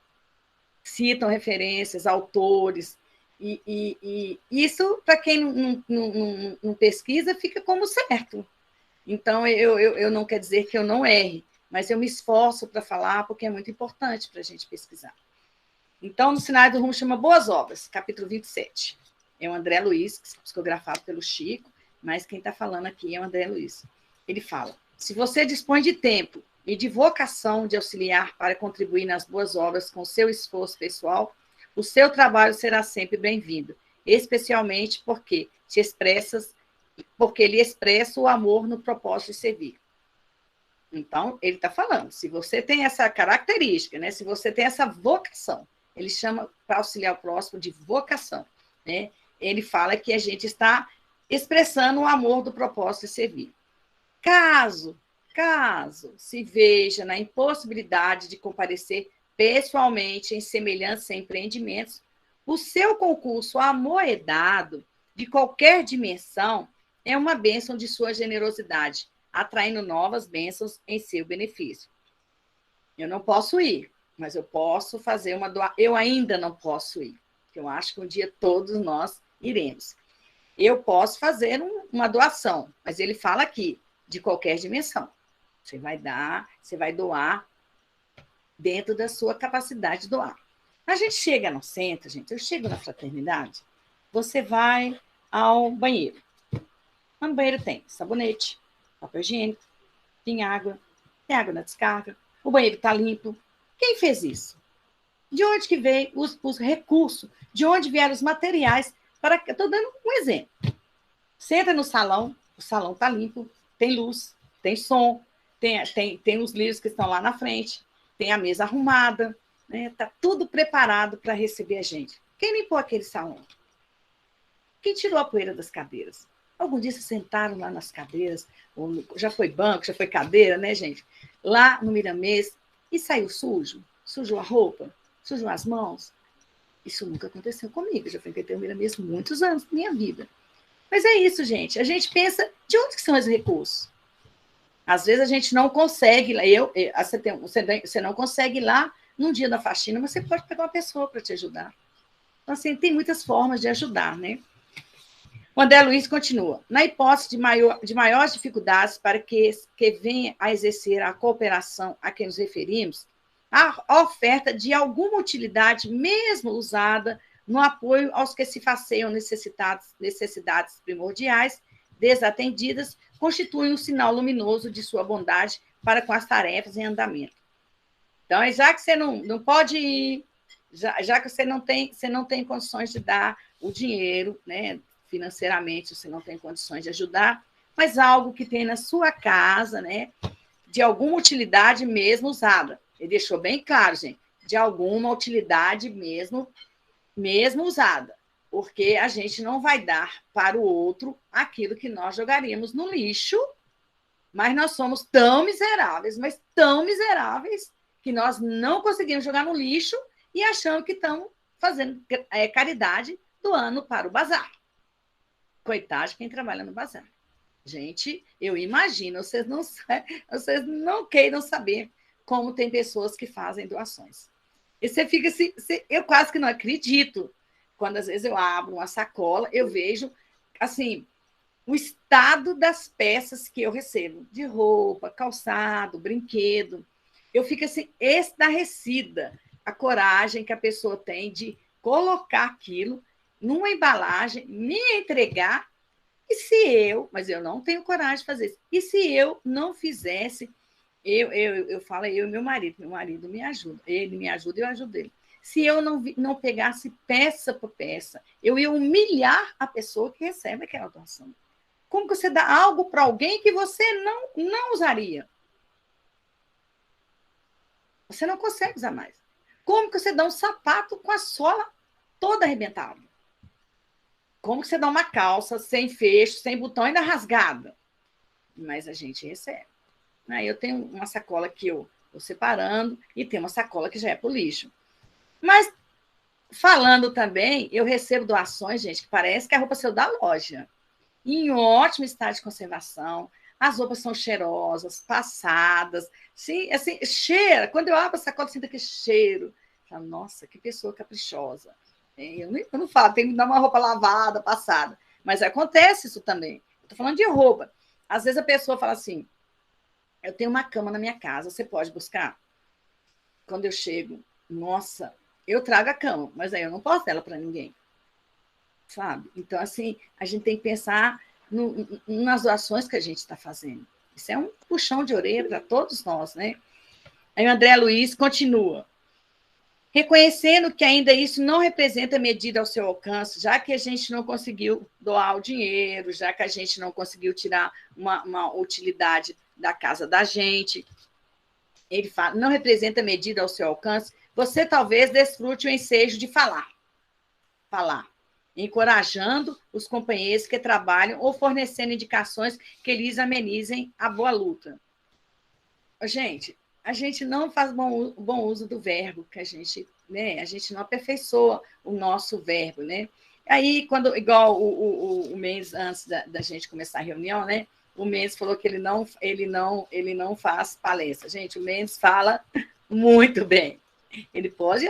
Citam referências, autores, e isso, para quem não pesquisa, fica como certo. Então, eu não quer dizer que eu não erre, mas eu me esforço para falar, porque é muito importante para a gente pesquisar. Então, no Sinais do Rumo chama Boas Obras, capítulo 27. É o André Luiz, psicografado pelo Chico, mas quem está falando aqui é o André Luiz. Ele fala, se você dispõe de tempo e de vocação de auxiliar para contribuir nas boas obras com seu esforço pessoal, o seu trabalho será sempre bem-vindo, especialmente porque lhe expressa o amor no propósito de servir. Então, ele está falando, se você tem essa característica, né, se você tem essa vocação, ele chama para auxiliar o próximo de vocação, né, ele fala que a gente está expressando o amor do propósito de servir. Caso se veja na impossibilidade de comparecer pessoalmente em semelhantes empreendimentos, o seu concurso amoedado, de qualquer dimensão, é uma bênção de sua generosidade, atraindo novas bênçãos em seu benefício. Eu não posso ir, mas eu posso fazer uma doação. Eu ainda não posso ir, porque eu acho que um dia todos nós iremos. Eu posso fazer uma doação, mas ele fala aqui, de qualquer dimensão. Você vai doar dentro da sua capacidade de doar. A gente chega no centro, gente, eu chego na fraternidade, você vai ao banheiro. Lá no banheiro tem sabonete, papel higiênico, tem água na descarga, o banheiro está limpo. Quem fez isso? De onde que veio os recursos? De onde vieram os materiais? Estou dando um exemplo. Você entra no salão, o salão está limpo, tem luz, tem som, tem os livros que estão lá na frente, tem a mesa arrumada, né? Tá tudo preparado para receber a gente. Quem limpou aquele salão? Quem tirou a poeira das cadeiras? Algum dia se sentaram lá nas cadeiras, já foi banco, já foi cadeira, né, gente? Lá no Miramês, e saiu sujo? Sujou a roupa? Sujou as mãos? Isso nunca aconteceu comigo, eu já frequentei o Miramês muitos anos da minha vida. Mas é isso, gente. A gente pensa, de onde que são os recursos? Às vezes a gente não consegue, você não consegue ir lá num dia da faxina, mas você pode pegar uma pessoa para te ajudar. Então, assim, tem muitas formas de ajudar, né? O André Luiz continua. Na hipótese de maiores dificuldades para que venha a exercer a cooperação a que nos referimos, a oferta de alguma utilidade, mesmo usada, no apoio aos que se façam necessidades primordiais, desatendidas, constitui um sinal luminoso de sua bondade para com as tarefas em andamento. Então, já que você não pode ir, já que você não tem condições de dar o dinheiro, né, financeiramente, você não tem condições de ajudar, mas algo que tem na sua casa, né, de alguma utilidade mesmo usada. Ele deixou bem claro, gente, de alguma utilidade mesmo usada, porque a gente não vai dar para o outro aquilo que nós jogaríamos no lixo, mas nós somos tão miseráveis, mas tão miseráveis, que nós não conseguimos jogar no lixo e achamos que estamos fazendo caridade, doando para o bazar. Coitado de quem trabalha no bazar. Gente, eu imagino, vocês não queiram saber como tem pessoas que fazem doações. E você fica assim, eu quase que não acredito. Quando às vezes eu abro uma sacola, eu vejo assim o estado das peças que eu recebo, de roupa, calçado, brinquedo. Eu fico assim estarrecida a coragem que a pessoa tem de colocar aquilo numa embalagem, me entregar. E se mas eu não tenho coragem de fazer isso. E se eu não fizesse, eu falo, eu e meu marido me ajuda. Ele me ajuda, eu ajudo ele. Se eu não pegasse peça por peça, eu ia humilhar a pessoa que recebe aquela doação. Como que você dá algo para alguém que você não usaria? Você não consegue usar mais. Como que você dá um sapato com a sola toda arrebentada? Como que você dá uma calça sem fecho, sem botão, ainda rasgada? Mas a gente recebe. Aí eu tenho uma sacola que eu estou separando e tem uma sacola que já é para o lixo. Mas, falando também, eu recebo doações, gente, que parece que a roupa saiu da loja. Em ótimo estado de conservação, as roupas são cheirosas, passadas, sim, assim, cheira. Quando eu abro a sacola, eu sinto aquele cheiro. Falo, nossa, que pessoa caprichosa. Eu não falo, tem que dar uma roupa lavada, passada. Mas acontece isso também. Estou falando de roupa. Às vezes a pessoa fala assim, eu tenho uma cama na minha casa, você pode buscar? Quando eu chego, nossa, eu trago a cama, mas aí eu não posso dar ela para ninguém. Sabe? Então, assim, a gente tem que pensar nas doações que a gente está fazendo. Isso é um puxão de orelha para todos nós, né? Aí o André Luiz continua. Reconhecendo que ainda isso não representa medida ao seu alcance, já que a gente não conseguiu doar o dinheiro, já que a gente não conseguiu tirar uma utilidade da casa da gente, ele fala, não representa medida ao seu alcance, você talvez desfrute o ensejo de falar, encorajando os companheiros que trabalham ou fornecendo indicações que lhes amenizem a boa luta. Gente, a gente não faz bom uso do verbo, que a gente não aperfeiçoa o nosso verbo, né? Aí, igual o Mendes, antes da gente começar a reunião, né? O Mendes falou que ele não faz palestra. Gente, o Mendes fala muito bem. Ele pode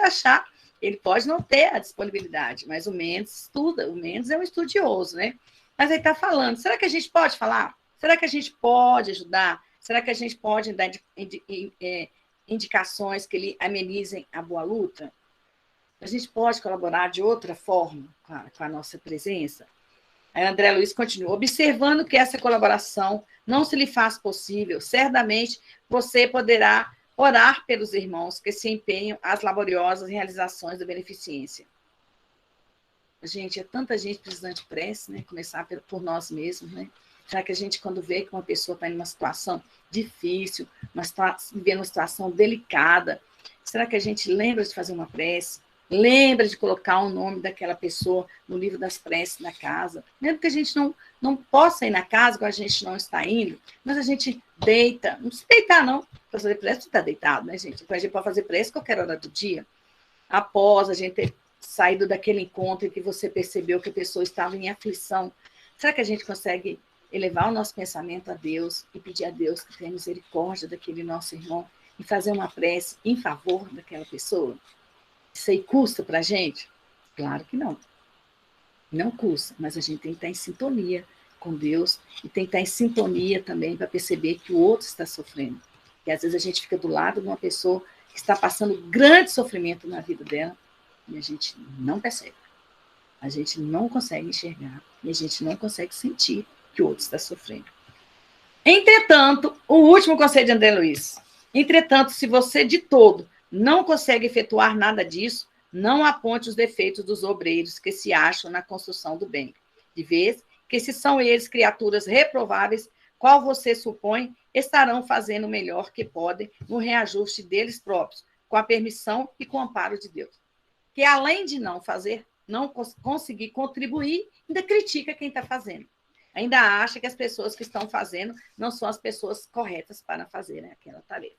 não ter a disponibilidade, mas o Mendes estuda, o Mendes é um estudioso, né? Mas ele está falando, será que a gente pode falar? Será que a gente pode ajudar? Será que a gente pode dar indicações que lhe amenizem a boa luta? A gente pode colaborar de outra forma com a nossa presença? Aí André Luiz continua, observando que essa colaboração não se lhe faz possível, certamente você poderá orar pelos irmãos que se empenham às laboriosas realizações da beneficência. Gente, é tanta gente precisando de prece, né? Começar por nós mesmos, né? Já que a gente, quando vê que uma pessoa está em uma situação difícil, vivendo uma situação delicada, será que a gente lembra de fazer uma prece? Lembra de colocar o nome daquela pessoa no livro das preces da casa? Mesmo que a gente não possa ir na casa, igual a gente não está indo, mas a gente deita, não precisa deitar, não. Para fazer prece, você está deitado, né, gente? A gente pode fazer prece qualquer hora do dia. Após a gente ter saído daquele encontro em que você percebeu que a pessoa estava em aflição, será que a gente consegue elevar o nosso pensamento a Deus e pedir a Deus que tenha misericórdia daquele nosso irmão e fazer uma prece em favor daquela pessoa? Isso aí custa para a gente? Claro que não. Não custa, mas a gente tem que estar em sintonia com Deus e tem que estar em sintonia também para perceber que o outro está sofrendo. E às vezes a gente fica do lado de uma pessoa que está passando grande sofrimento na vida dela e a gente não percebe. A gente não consegue enxergar e a gente não consegue sentir que o outro está sofrendo. Entretanto, o último conselho de André Luiz. Entretanto, se você de todo não consegue efetuar nada disso, não aponte os defeitos dos obreiros que se acham na construção do bem, de vez que se são eles criaturas reprováveis, qual você supõe, estarão fazendo o melhor que podem no reajuste deles próprios, com a permissão e com o amparo de Deus. Que além de não fazer, não conseguir contribuir, ainda critica quem está fazendo. Ainda acha que as pessoas que estão fazendo não são as pessoas corretas para fazer, né, aquela tarefa.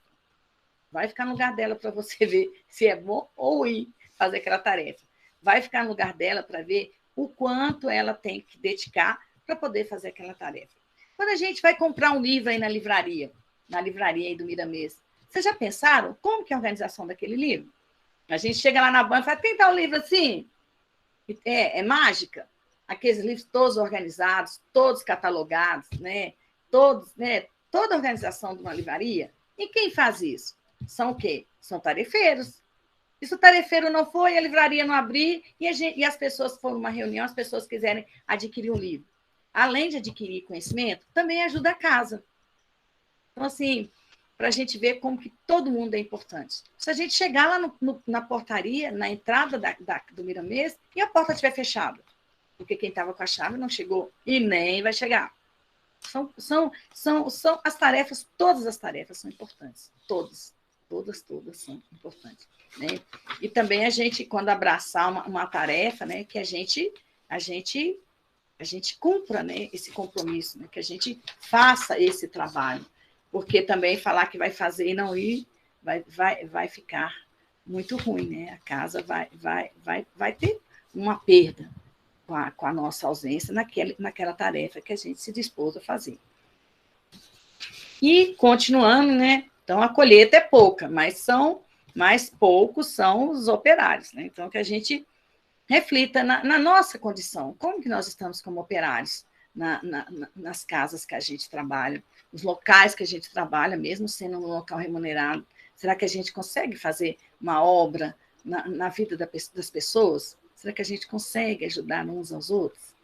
Vai ficar no lugar dela para você ver se é bom ou ruim fazer aquela tarefa. Vai ficar no lugar dela para ver o quanto ela tem que dedicar para poder fazer aquela tarefa. Quando a gente vai comprar um livro aí na livraria aí do Miramês, vocês já pensaram como que é a organização daquele livro? A gente chega lá na banca e fala, tem tal livro assim? É mágica? Aqueles livros todos organizados, todos catalogados, né? Todos, né? Toda a organização de uma livraria. E quem faz isso? São o quê? São tarefeiros. E se o tarefeiro não for, e a livraria não abrir, e as pessoas foram numa reunião, as pessoas quiserem adquirir um livro. Além de adquirir conhecimento, também ajuda a casa. Então, assim, para a gente ver como que todo mundo é importante. Se a gente chegar lá na portaria, na entrada do Miramês, e a porta estiver fechada, porque quem estava com a chave não chegou e nem vai chegar. São as tarefas, todas as tarefas são importantes. Todas são importantes. Né? E também a gente, quando abraçar uma tarefa, né, que a gente cumpra, né, esse compromisso, né, que a gente faça esse trabalho. Porque também falar que vai fazer e não ir vai ficar muito ruim, né? A casa vai ter uma perda com a nossa ausência naquela tarefa que a gente se dispôs a fazer. E, continuando, né? Então, a colheita é pouca, mas poucos são os operários, né? Então, que a gente reflita na nossa condição. Como que nós estamos como operários nas casas que a gente trabalha, os locais que a gente trabalha, mesmo sendo um local remunerado? Será que a gente consegue fazer uma obra na vida das pessoas? Será que a gente consegue ajudar uns aos outros?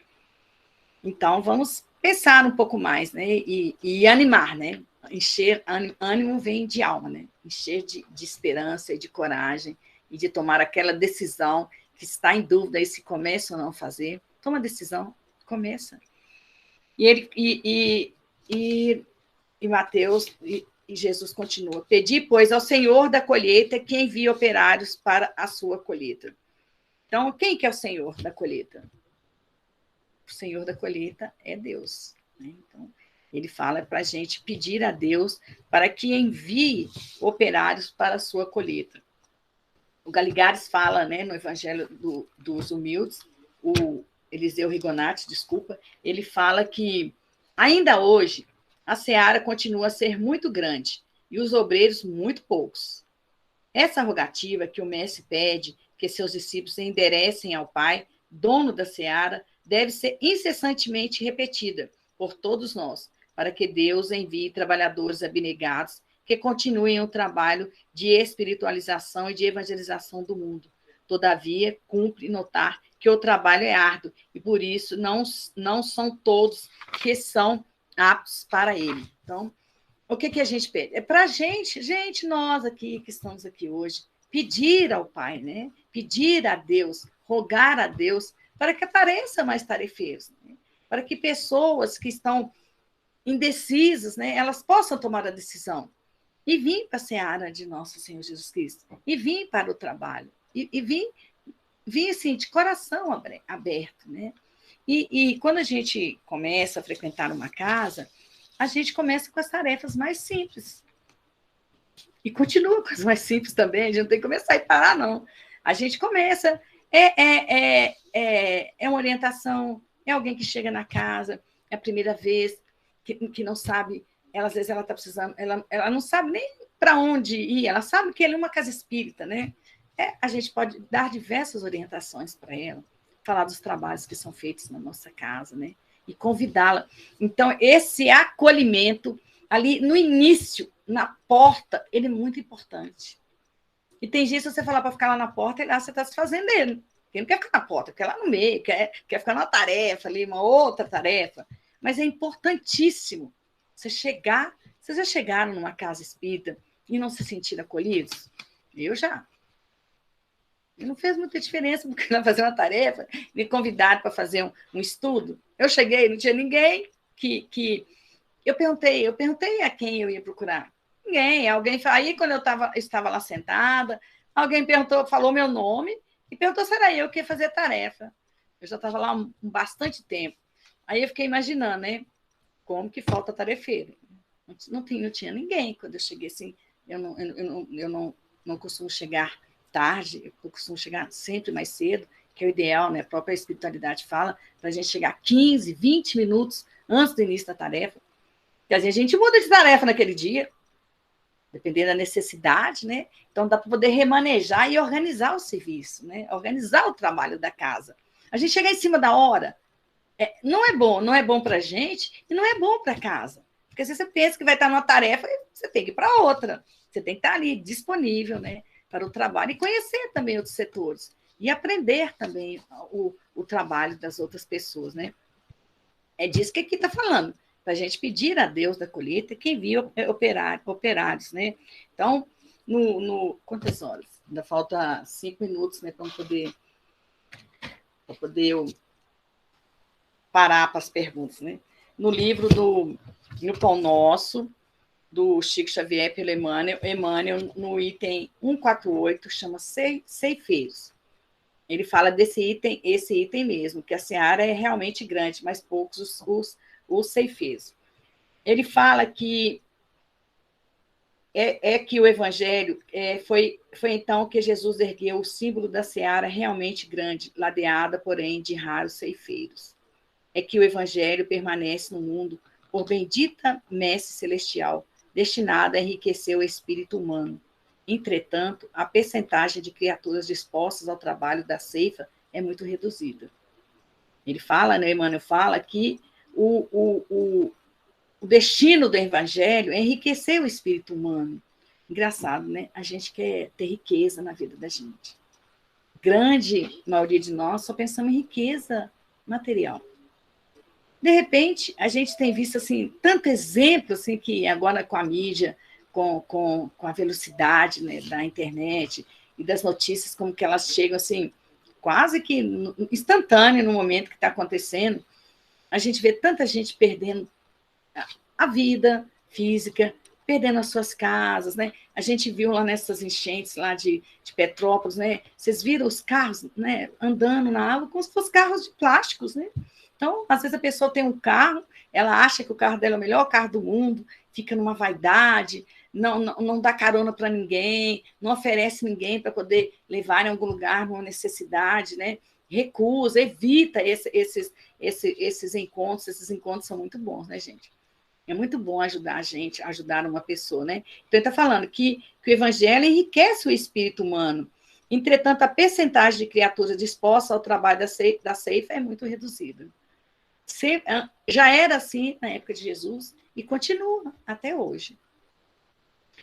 Então, vamos pensar um pouco mais, né? E animar, né? Encher, ânimo vem de alma, né? Encher de esperança e de coragem e de tomar aquela decisão que está em dúvida aí se começa ou não fazer. Toma a decisão, começa. E Mateus e Jesus continua: pedi, pois, ao Senhor da colheita que envie operários para a sua colheita. Então, quem que é o Senhor da colheita? O Senhor da colheita é Deus. Né? Então, ele fala para a gente pedir a Deus para que envie operários para a sua colheita. O Galigares fala, né, no Evangelho dos Humildes, o Eliseu Rigonati, desculpa, ele fala que ainda hoje a seara continua a ser muito grande e os obreiros muito poucos. Essa rogativa que o mestre pede que seus discípulos enderecem ao Pai, dono da seara, deve ser incessantemente repetida por todos nós, para que Deus envie trabalhadores abnegados que continuem o trabalho de espiritualização e de evangelização do mundo. Todavia, cumpre notar que o trabalho é árduo e, por isso, não são todos que são aptos para ele. Então, o que a gente pede? É para a gente, nós aqui que estamos aqui hoje, pedir ao Pai, né? Pedir a Deus, rogar a Deus, para que apareçam mais tarefeiros, né? Para que pessoas que estão indecisas, né, elas possam tomar a decisão e vir para a seara de nosso Senhor Jesus Cristo, e vir para o trabalho, e vir assim, de coração aberto. Né? E quando a gente começa a frequentar uma casa, a gente começa com as tarefas mais simples. E continua com as mais simples também, a gente não tem que começar e parar, não. A gente começa, é uma orientação, é alguém que chega na casa, é a primeira vez, que não sabe, às vezes ela está precisando, ela não sabe nem para onde ir, ela sabe que ele é uma casa espírita, né? A gente pode dar diversas orientações para ela, falar dos trabalhos que são feitos na nossa casa, né? E convidá-la. Então, esse acolhimento ali no início, na porta, ele é muito importante. E tem gente, se você falar para ficar lá na porta, você está se fazendo ele. Ele não quer ficar na porta, quer lá no meio, quer ficar numa tarefa ali, uma outra tarefa. Mas é importantíssimo você chegar. Vocês já chegaram numa casa espírita e não se sentiram acolhidos? Eu já. E não fez muita diferença, porque não fazer uma tarefa, me convidaram para fazer um estudo. Eu cheguei, não tinha ninguém que... Eu perguntei a quem eu ia procurar. Ninguém. Alguém. Aí, quando eu estava lá sentada, alguém falou meu nome e perguntou se era eu que ia fazer a tarefa. Eu já estava lá há bastante tempo. Aí eu fiquei imaginando, né? Como que falta tarefeiro. Não tinha ninguém quando eu cheguei assim. Eu não costumo chegar tarde, eu costumo chegar sempre mais cedo, que é o ideal, né? A própria espiritualidade fala, para a gente chegar 15, 20 minutos antes do início da tarefa. Porque às vezes a gente muda de tarefa naquele dia, dependendo da necessidade, né? Então dá para poder remanejar e organizar o serviço, né? Organizar o trabalho da casa. A gente chegar em cima da hora, não é bom para a gente e não é bom para a casa. Porque se você pensa que vai estar numa tarefa, você tem que ir para outra. Você tem que estar ali disponível, né, para o trabalho e conhecer também outros setores. E aprender também o trabalho das outras pessoas, né? É disso que aqui está falando. Para a gente pedir a Deus da colheita que envia operários, né? Então, quantas horas? Ainda falta 5 minutos, né, para poder eu parar para as perguntas, né? No livro No Pão Nosso, do Chico Xavier pelo Emmanuel, no item 148, chama Ceifeiros. Ele fala esse item mesmo, que a seara é realmente grande, mas poucos os ceifeiros. Ele fala que que o Evangelho foi então que Jesus ergueu o símbolo da seara realmente grande, ladeada, porém, de raros ceifeiros. É que o Evangelho permanece no mundo por bendita messe celestial, destinada a enriquecer o espírito humano. Entretanto, a percentagem de criaturas dispostas ao trabalho da ceifa é muito reduzida. Ele fala, né, Emmanuel fala, que o destino do Evangelho é enriquecer o espírito humano. Engraçado, né? A gente quer ter riqueza na vida da gente. Grande maioria de nós só pensamos em riqueza material. De repente, a gente tem visto assim, tanto exemplo assim, que agora com a mídia, com a velocidade, né, da internet e das notícias, como que elas chegam assim, quase que instantâneo no momento que está acontecendo, a gente vê tanta gente perdendo a vida física, perdendo as suas casas, né? A gente viu lá nessas enchentes lá de Petrópolis, né? Vocês viram os carros, né, andando na água como se fossem carros de plásticos, né? Então, às vezes a pessoa tem um carro, ela acha que o carro dela é o melhor carro do mundo, fica numa vaidade, não dá carona para ninguém, não oferece ninguém para poder levar em algum lugar, numa necessidade, né? Recusa, evita esses encontros. Esses encontros são muito bons, né, gente? É muito bom ajudar a gente, ajudar uma pessoa, né? Então, ele está falando que o Evangelho enriquece o espírito humano. Entretanto, a percentagem de criaturas dispostas ao trabalho da ceifa é muito reduzida. Já era assim na época de Jesus e continua até hoje.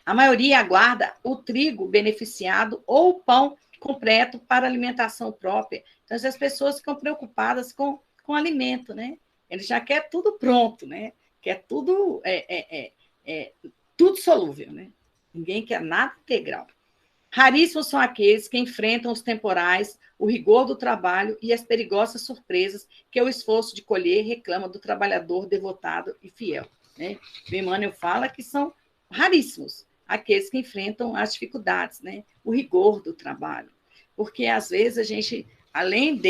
A maioria aguarda o trigo beneficiado ou o pão completo para alimentação própria. Então, as pessoas ficam preocupadas com o alimento, né? Eles já querem tudo pronto, né? Quer tudo, tudo solúvel, né? Ninguém quer nada integral. Raríssimos são aqueles que enfrentam os temporais, o rigor do trabalho e as perigosas surpresas que o esforço de colher reclama do trabalhador devotado e fiel, né? O Emmanuel fala que são raríssimos aqueles que enfrentam as dificuldades, né? O rigor do trabalho. Porque, às vezes, a gente, além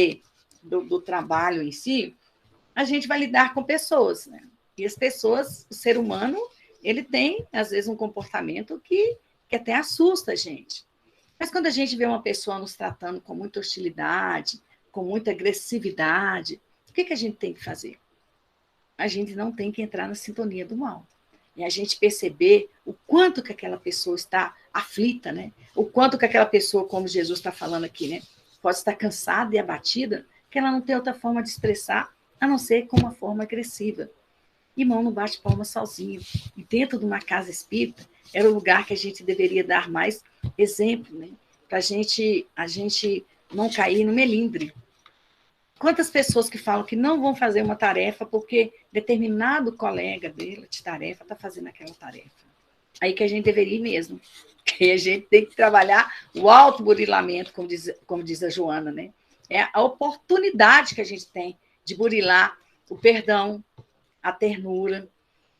do trabalho em si, a gente vai lidar com pessoas, né? E as pessoas, o ser humano, ele tem, às vezes, um comportamento que até assusta a gente. Mas quando a gente vê uma pessoa nos tratando com muita hostilidade, com muita agressividade, o que a gente tem que fazer? A gente não tem que entrar na sintonia do mal. E a gente perceber o quanto que aquela pessoa está aflita, né? O quanto que aquela pessoa, como Jesus está falando aqui, né, pode estar cansada e abatida, que ela não tem outra forma de expressar, a não ser com uma forma agressiva. Irmão não bate palma sozinho. E dentro de uma casa espírita, era o lugar que a gente deveria dar mais exemplo, né? Para a gente não cair no melindre. Quantas pessoas que falam que não vão fazer uma tarefa porque determinado colega dele de tarefa está fazendo aquela tarefa. Aí que a gente deveria ir mesmo. Que a gente tem que trabalhar o autoburilamento, como diz a Joana, né? É a oportunidade que a gente tem de burilar o perdão, a ternura,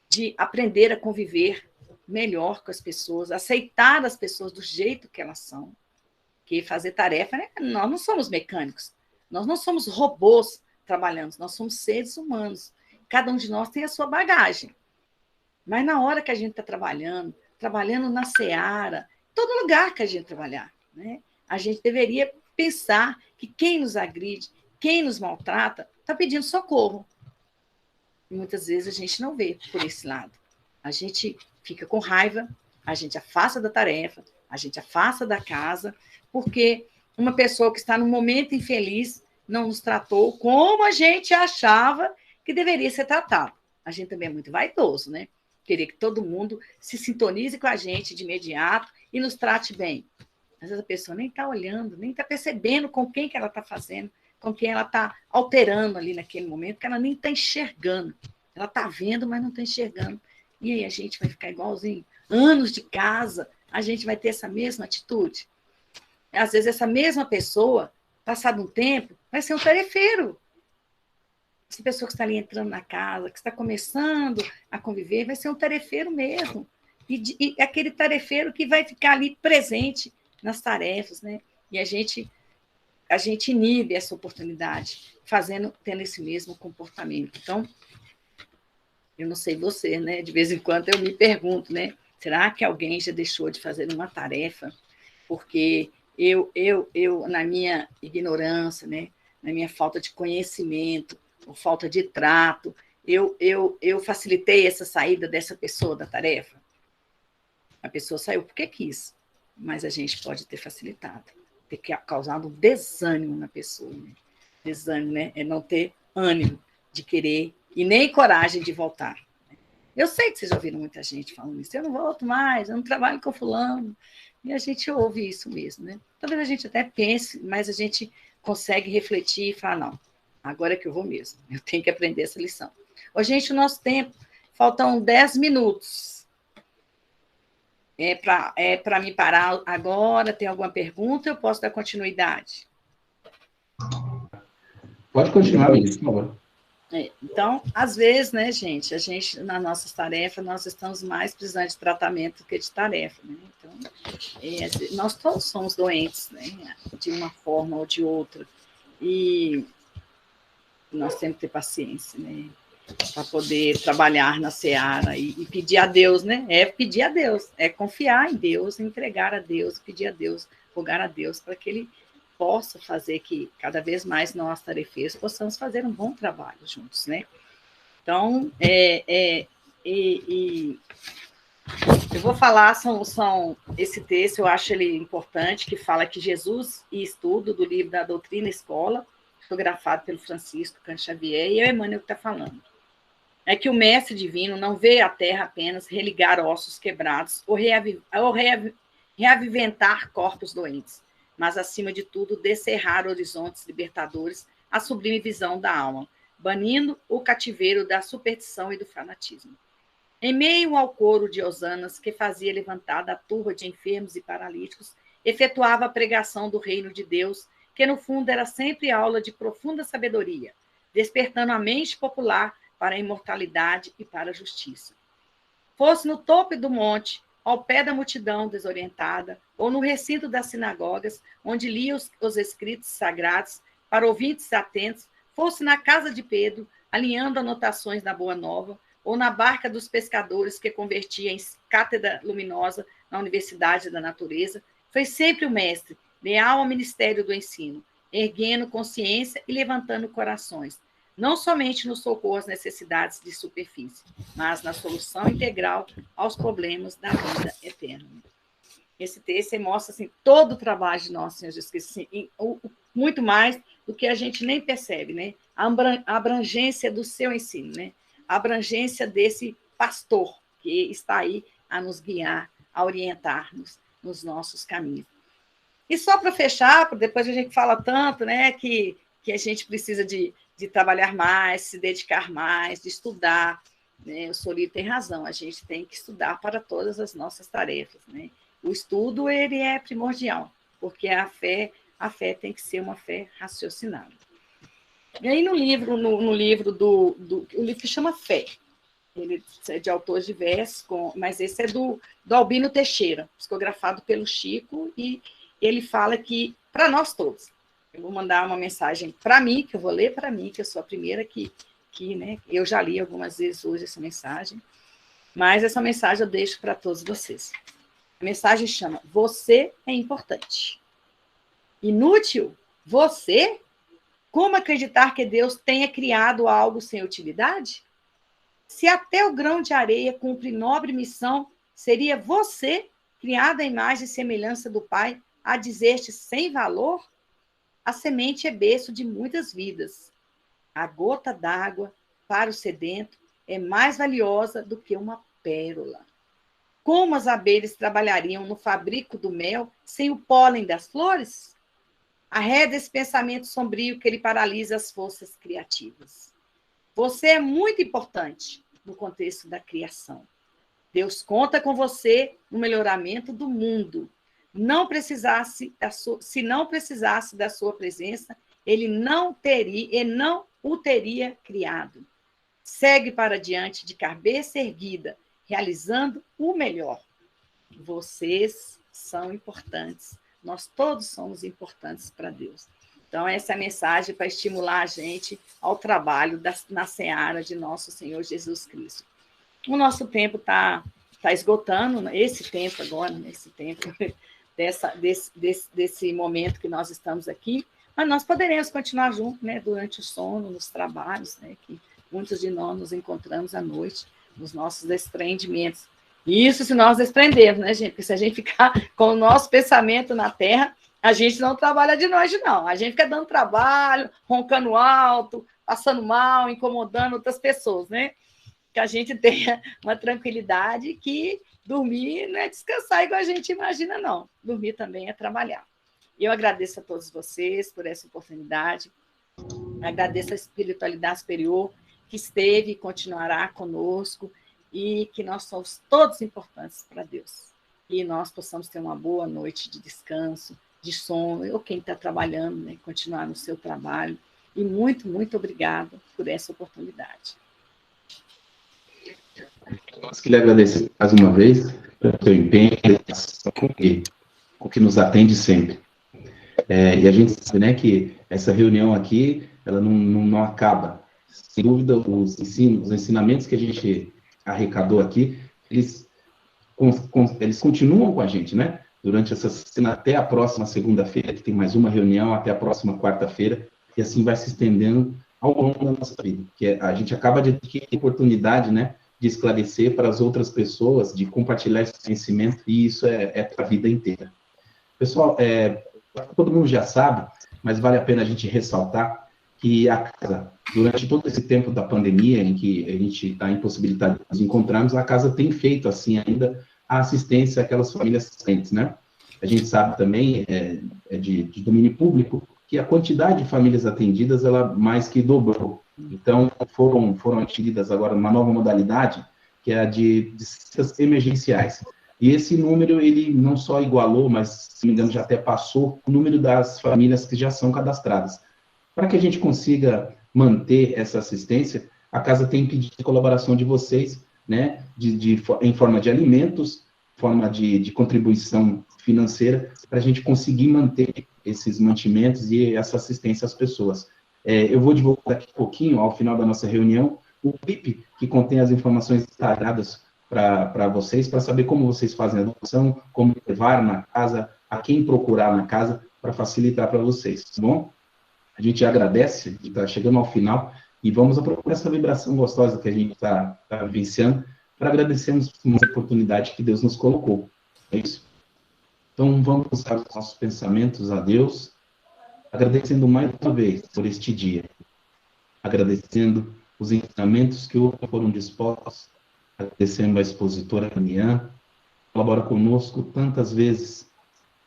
de aprender a conviver melhor com as pessoas, aceitar as pessoas do jeito que elas são, que fazer tarefa, né? Nós não somos mecânicos, nós não somos robôs trabalhando, nós somos seres humanos. Cada um de nós tem a sua bagagem. Mas na hora que a gente está trabalhando na seara, todo lugar que a gente trabalhar, né? A gente deveria pensar que quem nos agride, quem nos maltrata, está pedindo socorro. E muitas vezes a gente não vê por esse lado. A gente fica com raiva, a gente afasta da tarefa, a gente afasta da casa, porque uma pessoa que está num momento infeliz não nos tratou como a gente achava que deveria ser tratado. A gente também é muito vaidoso, né? Querer que todo mundo se sintonize com a gente de imediato e nos trate bem. Às vezes a pessoa nem está olhando, nem está percebendo com quem que ela está fazendo, com quem ela está alterando ali naquele momento, que ela nem está enxergando. Ela está vendo, mas não está enxergando. E aí a gente vai ficar igualzinho. Anos de casa, a gente vai ter essa mesma atitude. Às vezes essa mesma pessoa, passado um tempo, vai ser um tarefeiro. Essa pessoa que está ali entrando na casa, que está começando a conviver, vai ser um tarefeiro mesmo. E aquele tarefeiro que vai ficar ali presente nas tarefas, né? E a gente inibe essa oportunidade, tendo esse mesmo comportamento. Então, eu não sei você, né? De vez em quando eu me pergunto, né? Será que alguém já deixou de fazer uma tarefa porque eu na minha ignorância, né? Na minha falta de conhecimento, ou falta de trato, eu facilitei essa saída dessa pessoa da tarefa? A pessoa saiu porque quis, mas a gente pode ter facilitado, ter causado um desânimo na pessoa. Né? Desânimo, né? É não ter ânimo de querer e nem coragem de voltar. Eu sei que vocês já ouviram muita gente falando isso. Eu não volto mais, eu não trabalho com fulano. E a gente ouve isso mesmo, né? Talvez a gente até pense, mas a gente consegue refletir e falar, não, agora é que eu vou mesmo. Eu tenho que aprender essa lição. Ô, gente, o nosso tempo, faltam 10 minutos. É para me parar agora? Tem alguma pergunta? Eu posso dar continuidade? Pode continuar, Melissa, por favor. Então, às vezes, né, gente, nas nossas tarefas, nós estamos mais precisando de tratamento do que de tarefa, né? Então, nós todos somos doentes, né, de uma forma ou de outra, e nós temos que ter paciência, né, para poder trabalhar na seara e pedir a Deus, né? É pedir a Deus, é confiar em Deus, entregar a Deus, pedir a Deus, rogar a Deus para que Ele possa fazer que cada vez mais nós, tarefeiros, possamos fazer um bom trabalho juntos, né? Então, eu vou falar, esse texto, eu acho ele importante, que fala que Jesus e Estudo, do livro da Doutrina Escola, fotografado pelo Francisco Cândido Xavier, e é o Emmanuel que está falando. É que o Mestre Divino não vê a Terra apenas religar ossos quebrados ou reaviventar corpos doentes, mas, acima de tudo, descerrar horizontes libertadores à sublime visão da alma, banindo o cativeiro da superstição e do fanatismo. Em meio ao coro de hosanas que fazia levantar da turba de enfermos e paralíticos, efetuava a pregação do reino de Deus, que no fundo era sempre aula de profunda sabedoria, despertando a mente popular para a imortalidade e para a justiça. Fosse no topo do monte, ao pé da multidão desorientada, ou no recinto das sinagogas, onde lia os escritos sagrados para ouvintes atentos, fosse na casa de Pedro, alinhando anotações da Boa Nova, ou na barca dos pescadores que convertia em cátedra luminosa na Universidade da Natureza, foi sempre o mestre, leal ao ministério do ensino, erguendo consciência e levantando corações, não somente no socorro às necessidades de superfície, mas na solução integral aos problemas da vida eterna. Esse texto mostra assim, todo o trabalho de nosso Senhor Jesus Cristo, assim, muito mais do que a gente nem percebe, né? A abrangência do seu ensino, né? A abrangência desse pastor que está aí a nos guiar, a orientar-nos nos nossos caminhos. E só para fechar, depois a gente fala tanto, né, que a gente precisa de trabalhar mais, se dedicar mais, de estudar, né? O Solito tem razão, a gente tem que estudar para todas as nossas tarefas, né? O estudo, ele é primordial, porque a fé tem que ser uma fé raciocinada. E aí, no livro o livro que chama Fé, ele é de autores diversos, mas esse é do Albino Teixeira, psicografado pelo Chico, e ele fala que, para nós todos, eu vou mandar uma mensagem para mim, que eu vou ler para mim, que eu sou a primeira que né, eu já li algumas vezes hoje essa mensagem, mas essa mensagem eu deixo para todos vocês. A mensagem chama Você é Importante. Inútil? Você? Como acreditar que Deus tenha criado algo sem utilidade? Se até o grão de areia cumpre nobre missão, seria você, criado à imagem e semelhança do Pai, a dizer-te sem valor? A semente é berço de muitas vidas. A gota d'água para o sedento é mais valiosa do que uma pérola. Como as abelhas trabalhariam no fabrico do mel sem o pólen das flores? Arreda esse pensamento sombrio que ele paralisa as forças criativas. Você é muito importante no contexto da criação. Deus conta com você no melhoramento do mundo. Se não precisasse da sua presença, ele não o teria criado. Segue para diante de cabeça erguida, realizando o melhor. Vocês são importantes. Nós todos somos importantes para Deus. Então, essa é a mensagem para estimular a gente ao trabalho na seara de nosso Senhor Jesus Cristo. O nosso tempo está esgotando, esse tempo agora, nesse tempo desse momento que nós estamos aqui, mas nós poderemos continuar juntos, né, durante o sono, nos trabalhos, né, que muitos de nós nos encontramos à noite, nos nossos desprendimentos. Isso se nós desprendermos, né, gente? Porque se a gente ficar com o nosso pensamento na terra, a gente não trabalha de noite, não. A gente fica dando trabalho, roncando alto, passando mal, incomodando outras pessoas, né? Que a gente tenha uma tranquilidade, que dormir não é descansar igual a gente imagina, não. Dormir também é trabalhar. E eu agradeço a todos vocês por essa oportunidade. Agradeço a espiritualidade superior que esteve e continuará conosco, e que nós somos todos importantes para Deus. E nós possamos ter uma boa noite de descanso, de sono, ou quem está trabalhando, né, continuar no seu trabalho. E muito, muito obrigada por essa oportunidade. Nós que lhe agradecemos mais uma vez pelo seu empenho, com que nos atende sempre. E a gente sabe, né, que essa reunião aqui, ela não acaba. Sem dúvida, os ensinamentos que a gente arrecadou aqui, eles continuam com a gente, né? Durante essa semana, até a próxima segunda-feira, que tem mais uma reunião, até a próxima quarta-feira, e assim vai se estendendo ao longo da nossa vida. Porque a gente acaba de ter a oportunidade, né, de esclarecer para as outras pessoas, de compartilhar esse conhecimento, e isso é para a vida inteira. Pessoal, todo mundo já sabe, mas vale a pena a gente ressaltar que a casa, durante todo esse tempo da pandemia, em que a gente está impossibilitado de nos encontrarmos, a casa tem feito, assim, ainda a assistência àquelas famílias carentes, né? A gente sabe também, de domínio público, que a quantidade de famílias atendidas, ela mais que dobrou. Então, foram adquiridas agora uma nova modalidade, que é a de visitas emergenciais. E esse número, ele não só igualou, mas, se não me engano, já até passou o número das famílias que já são cadastradas. Para que a gente consiga manter essa assistência, a casa tem pedido a colaboração de vocês, né, em forma de alimentos, forma de contribuição financeira, para a gente conseguir manter esses mantimentos e essa assistência às pessoas. Eu vou divulgar daqui a pouquinho, ao final da nossa reunião, o PIP, que contém as informações detalhadas para vocês, para saber como vocês fazem a doação, como levar na casa, a quem procurar na casa, para facilitar para vocês, tá bom? A gente agradece de estar chegando ao final e vamos aproveitar essa vibração gostosa que a gente está vivenciando para agradecermos uma oportunidade que Deus nos colocou. É isso. Então, vamos usar os nossos pensamentos a Deus, agradecendo mais uma vez por este dia, agradecendo os ensinamentos que hoje foram dispostos, agradecendo a expositora Damiã, colabora conosco tantas vezes,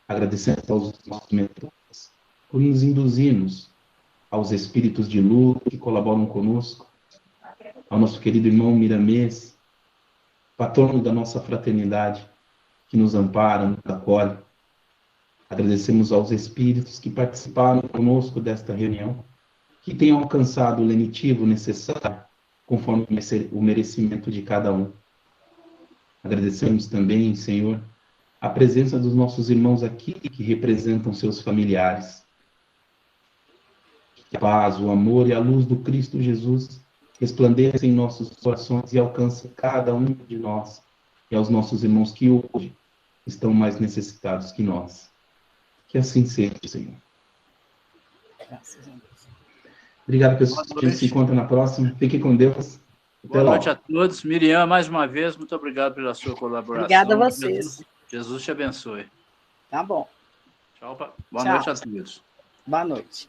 agradecendo aos nossos mentores por nos induzirmos, aos espíritos de luz que colaboram conosco, ao nosso querido irmão Miramês, patrono da nossa fraternidade, que nos ampara, nos acolhe. Agradecemos aos espíritos que participaram conosco desta reunião, que tenham alcançado o lenitivo necessário, conforme o merecimento de cada um. Agradecemos também, Senhor, a presença dos nossos irmãos aqui, que representam seus familiares. Que a paz, o amor e a luz do Cristo Jesus resplandecem em nossos corações e alcancem cada um de nós e aos nossos irmãos que hoje estão mais necessitados que nós. Que assim seja, Senhor. Graças a Deus. Obrigado, pessoal. A gente se encontra na próxima. Fique com Deus. Boa noite a todos. Miriam, mais uma vez, muito obrigado pela sua colaboração. Obrigada a vocês. Jesus te abençoe. Tá bom. Tchau. Boa noite a todos. Boa noite.